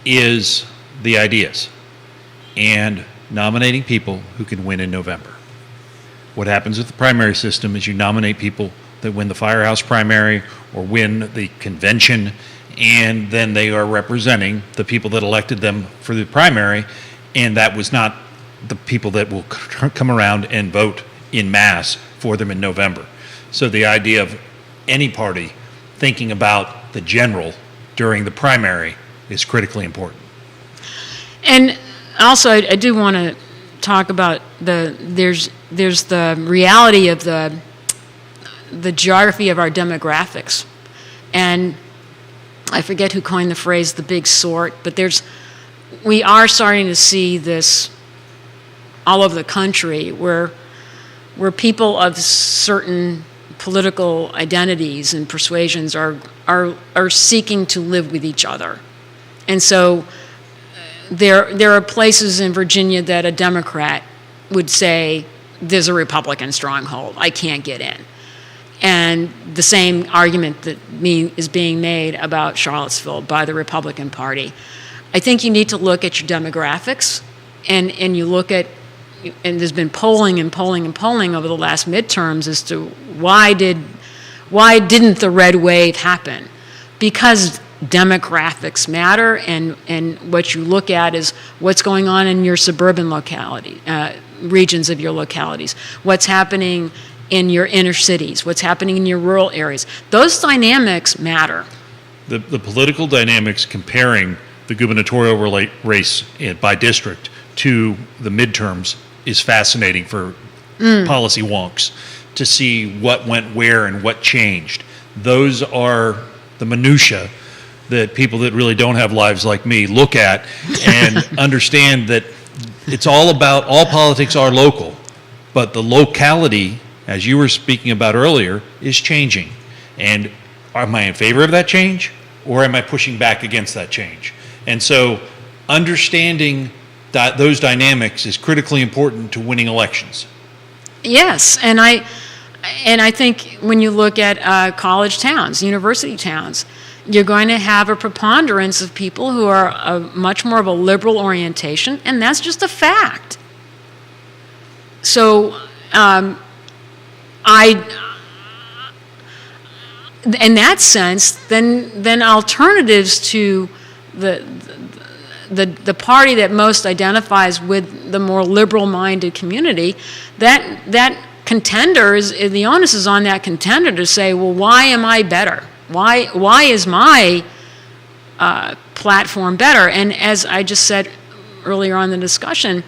is the ideas and nominating people who can win in November. What happens with the primary system is you nominate people that win the firehouse primary or win the convention, and then they are representing the people that elected them for the primary, and that was not the people that will come around and vote in mass for them in November. So the idea of any party thinking about the general during the primary is critically important. And also, I do want to talk about there's the reality of the geography of our demographics. And I forget who coined the phrase, the big sort, but we are starting to see this all over the country where people of certain political identities and persuasions are seeking to live with each other. And so there are places in Virginia that a Democrat would say, there's a Republican stronghold, I can't get in. And the same argument that is being made about Charlottesville by the Republican Party. I think you need to look at your demographics, and you look at, and there's been polling over the last midterms as to why didn't the red wave happen? Because demographics matter, and what you look at is what's going on in your suburban locality, regions of your localities, what's happening in your inner cities, what's happening in your rural areas. Those dynamics matter. The political dynamics comparing the gubernatorial race by district to the midterms is fascinating for policy wonks to see what went where and what changed. Those are the minutia that people that really don't have lives like me look at and understand that it's all politics are local, but the locality, as you were speaking about earlier, is changing. And am I in favor of that change, or am I pushing back against that change? And so understanding that those dynamics is critically important to winning elections. Yes, and I think when you look at college towns, university towns, you're going to have a preponderance of people who are much more of a liberal orientation, and that's just a fact. So in that sense, then alternatives to the party that most identifies with the more liberal-minded community, that contender the onus is on that contender to say, well, why am I better? Why is my platform better? And as I just said earlier on in the discussion,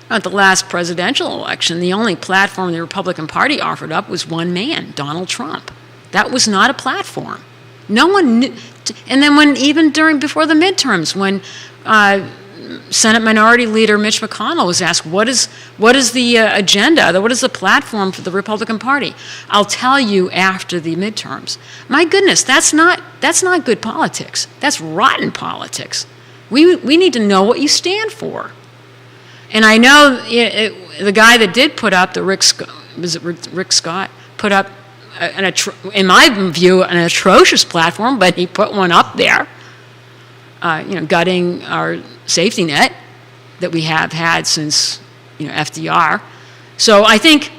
at the last presidential election, the only platform the Republican Party offered up was one man, Donald Trump. That was not a platform. No one knew. And then before the midterms, when Senate Minority Leader Mitch McConnell was asked, what is the agenda, what is the platform for the Republican Party? I'll tell you after the midterms. My goodness, that's not good politics. That's rotten politics. We need to know what you stand for. And I know the guy that did put up, Rick Scott, put up, in my view, an atrocious platform, but he put one up there, gutting our safety net that we have had since, FDR. So I think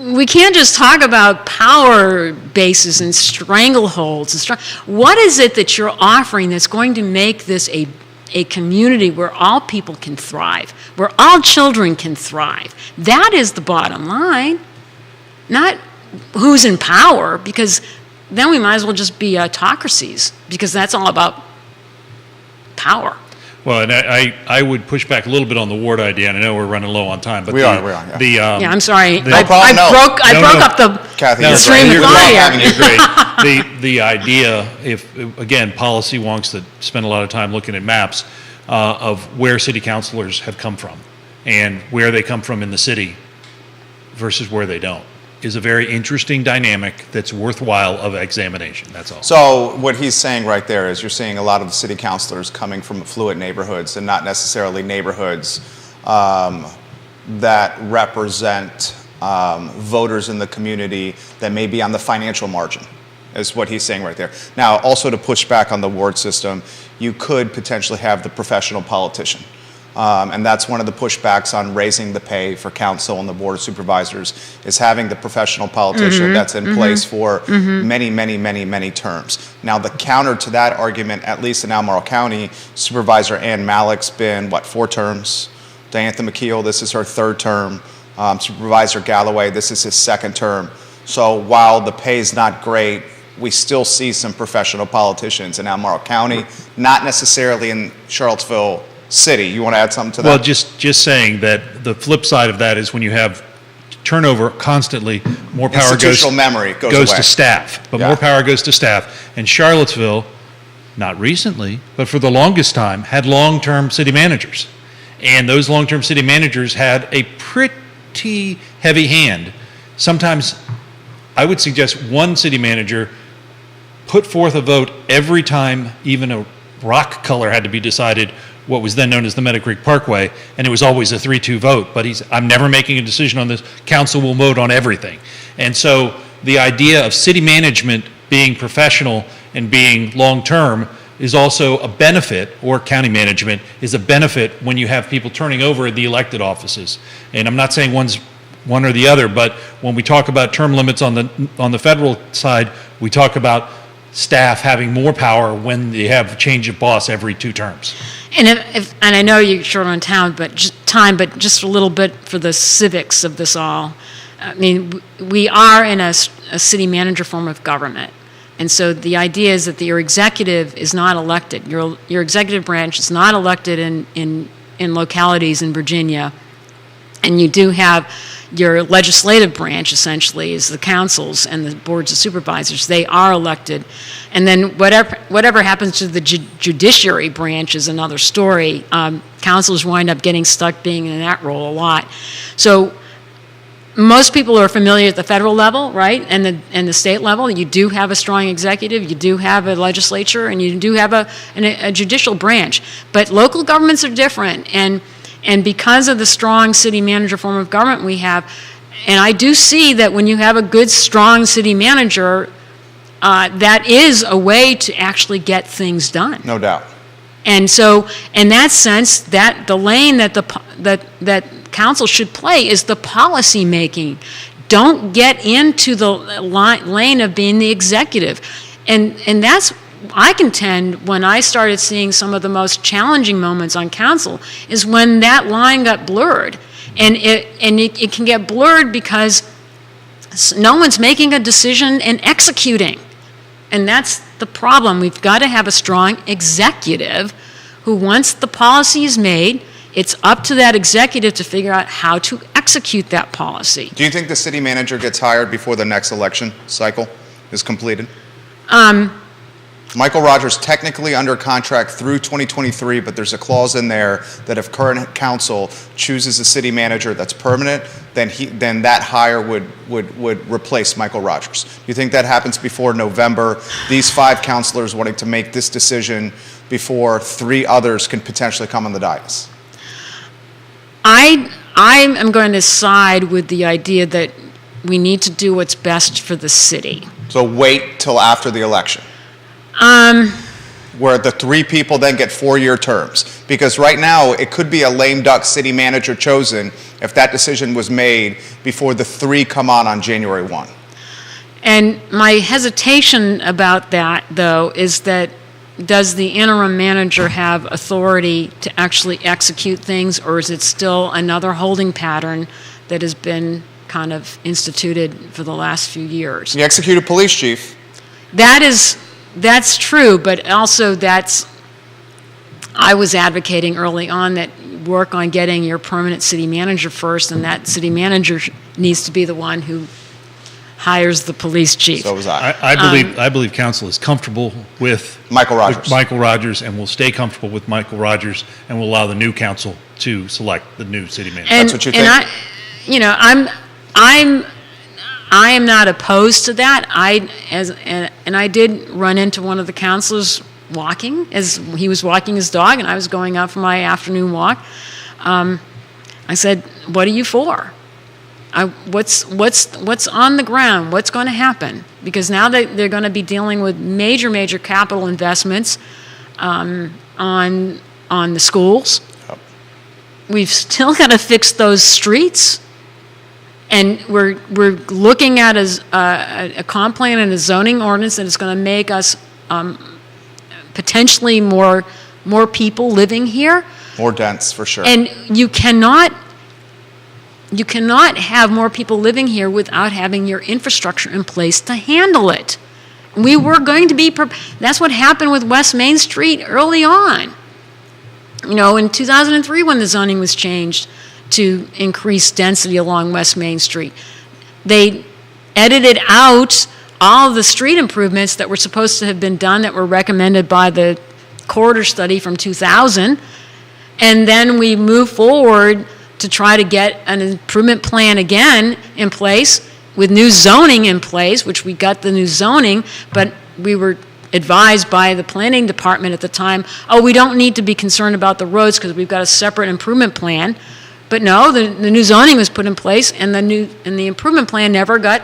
we can't just talk about power bases and strangleholds. What is it that you're offering that's going to make this a community where all people can thrive, where all children can thrive? That is the bottom line, not who's in power, because then we might as well just be autocracies, because that's all about power. Well, and I would push back a little bit on the ward idea, and I know we're running low on time, but we are. Yeah. I'm sorry. No problem. I broke up the Kathy, stream of thought here. You're great. The idea, if again, policy wonks that spend a lot of time looking at maps of where city councilors have come from and where they come from in the city versus where they don't, is a very interesting dynamic that's worthwhile of examination. That's all. So what he's saying right there is you're seeing a lot of the city councilors coming from affluent neighborhoods and not necessarily neighborhoods that represent voters in the community that may be on the financial margin, is what he's saying right there. Now, also to push back on the ward system, you could potentially have the professional politician. And that's one of the pushbacks on raising the pay for council and the board of supervisors, is having the professional politician that's in place for many, many, many, many terms. Now, the counter to that argument, at least in Albemarle County, Supervisor Ann Malik's been, 4 terms? Diantha McKeel, this is her 3rd term. Supervisor Galloway, this is his 2nd term. So while the pay is not great, we still see some professional politicians in Albemarle County, not necessarily in Charlottesville City. You want to add something to that? Well, just saying that the flip side of that is when you have turnover constantly, more power Institutional memory goes away. to staff, but Yeah. more power goes to staff. And Charlottesville, not recently, but for the longest time, had long-term city managers. And those long-term city managers had a pretty heavy hand. Sometimes I would suggest one city manager put forth a vote every time even a rock color had to be decided, what was then known as the Meadow Creek Parkway, and it was always a 3-2 vote. But I'm never making a decision on this. Council will vote on everything. And so the idea of city management being professional and being long-term is also a benefit, or county management is a benefit when you have people turning over the elected offices. And I'm not saying one's one or the other, but when we talk about term limits on the federal side, we talk about staff having more power when they have a change of boss every 2 terms. And and I know you're short on but just a little bit for the civics of this all. I mean, we are in a city manager form of government. And so the idea is that your executive is not elected. Your executive branch is not elected in localities in Virginia. And you do have your legislative branch, essentially, is the councils and the boards of supervisors. They are elected. And then whatever happens to the judiciary branch is another story. Councils wind up getting stuck being in that role a lot. So most people are familiar at the federal level, right, and the state level. You do have a strong executive, you do have a legislature, and you do have a judicial branch. But local governments are different, and because of the strong city manager form of government we have, and I do see that when you have a good, strong city manager, that is a way to actually get things done. No doubt. And so, in that sense, that the lane that that council should play is the policy making. Don't get into the lane of being the executive, and that's, I contend, when I started seeing some of the most challenging moments on council is when that line got blurred, and it can get blurred because no one's making a decision and executing. And that's the problem. We've got to have a strong executive who, once the policy is made, it's up to that executive to figure out how to execute that policy. Do you think the city manager gets hired before the next election cycle is completed? Michael Rogers technically under contract through 2023, but there's a clause in there that if current council chooses a city manager that's permanent, then that hire would replace Michael Rogers. Do you think that happens before November? These 5 councilors wanting to make this decision before 3 others can potentially come on the dais. I am going to side with the idea that we need to do what's best for the city. So wait till after the election. Where the 3 people then get 4-year terms. Because right now, it could be a lame duck city manager chosen if that decision was made before the 3 come on January 1. And my hesitation about that, though, is that does the interim manager have authority to actually execute things, or is it still another holding pattern that has been kind of instituted for the last few years? The executive police chief. That's true, but also I was advocating early on that work on getting your permanent city manager first, and that city manager needs to be the one who hires the police chief. So was I. I believe council is comfortable with Michael Rogers. And will stay comfortable with Michael Rogers, and will allow the new council to select the new city manager. That's what you think? And I am not opposed to that. I did run into one of the councilors walking as he was walking his dog, and I was going out for my afternoon walk. I said, "What are you for? What's on the ground? What's going to happen?" Because now they're going to be dealing with major capital investments on the schools. Yep. we've still got to fix those streets. And we're looking at a comp plan and a zoning ordinance that is going to make us potentially more people living here. More dense, for sure. And you cannot have more people living here without having your infrastructure in place to handle it. We were going to be, that's what happened with West Main Street early on. You know, in 2003 when the zoning was changed to increase density along West Main Street, they edited out all of the street improvements that were supposed to have been done that were recommended by the corridor study from 2000. And then we moved forward to try to get an improvement plan again in place with new zoning in place, which we got the new zoning, but we were advised by the planning department at the time, oh, we don't need to be concerned about the roads because we've got a separate improvement plan. But no, the new zoning was put in place, and the improvement plan never got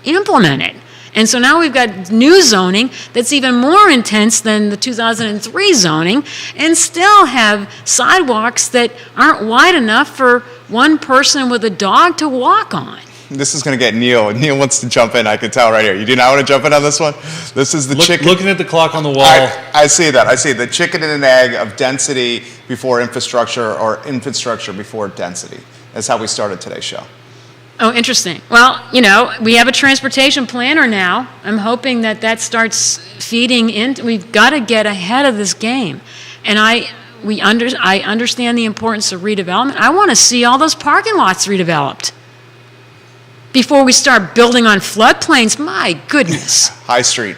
implemented. And so now we've got new zoning that's even more intense than the 2003 zoning, and still have sidewalks that aren't wide enough for one person with a dog to walk on. This is going to get Neil. Neil wants to jump in, I can tell right here. You do not want to jump in on this one? This is the chicken. Looking at the clock on the wall. I see that. I see the chicken and an egg of density before infrastructure, or infrastructure before density. That's how we started today's show. Oh, interesting. Well, you know, we have a transportation planner now. I'm hoping that starts feeding in. We've got to get ahead of this game. And I understand the importance of redevelopment. I want to see all those parking lots redeveloped before we start building on floodplains. My goodness. High Street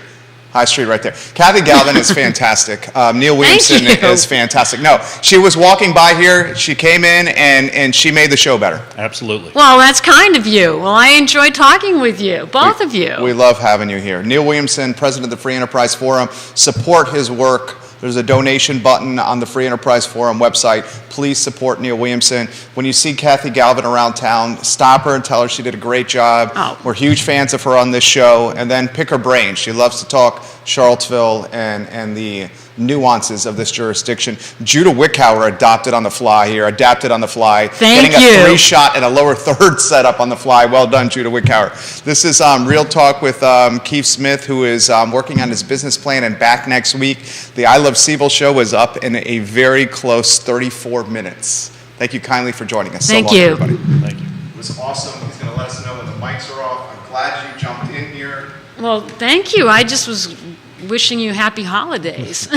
right there. Kathy Galvin is fantastic. Neil Williamson is fantastic. No, she was walking by here. She came in and she made the show better. Absolutely. Well, that's kind of you. Well, I enjoyed talking with you, both of you. We love having you here. Neil Williamson, president of the Free Enterprise Forum. Support his work. There's a donation button on the Free Enterprise Forum website. Please support Neil Williamson. When you see Kathy Galvin around town, stop her and tell her she did a great job. Oh. We're huge fans of her on this show. And then pick her brain. She loves to talk Charlottesville and the nuances of this jurisdiction. Judah Wickhauer adapted on the fly. Thank Getting you. a 3-shot and a lower third set up on the fly. Well done, Judah Wickhauer. This is Real Talk with Keith Smith, who is working on his business plan and back next week. The I Love Seville show is up in a very close 34 minutes. Thank you kindly for joining us. Thank so long, you. everybody. Thank you. It was awesome. He's going to let us know when the mics are off. I'm glad you jumped in here. Well, thank you. I just was wishing you happy holidays.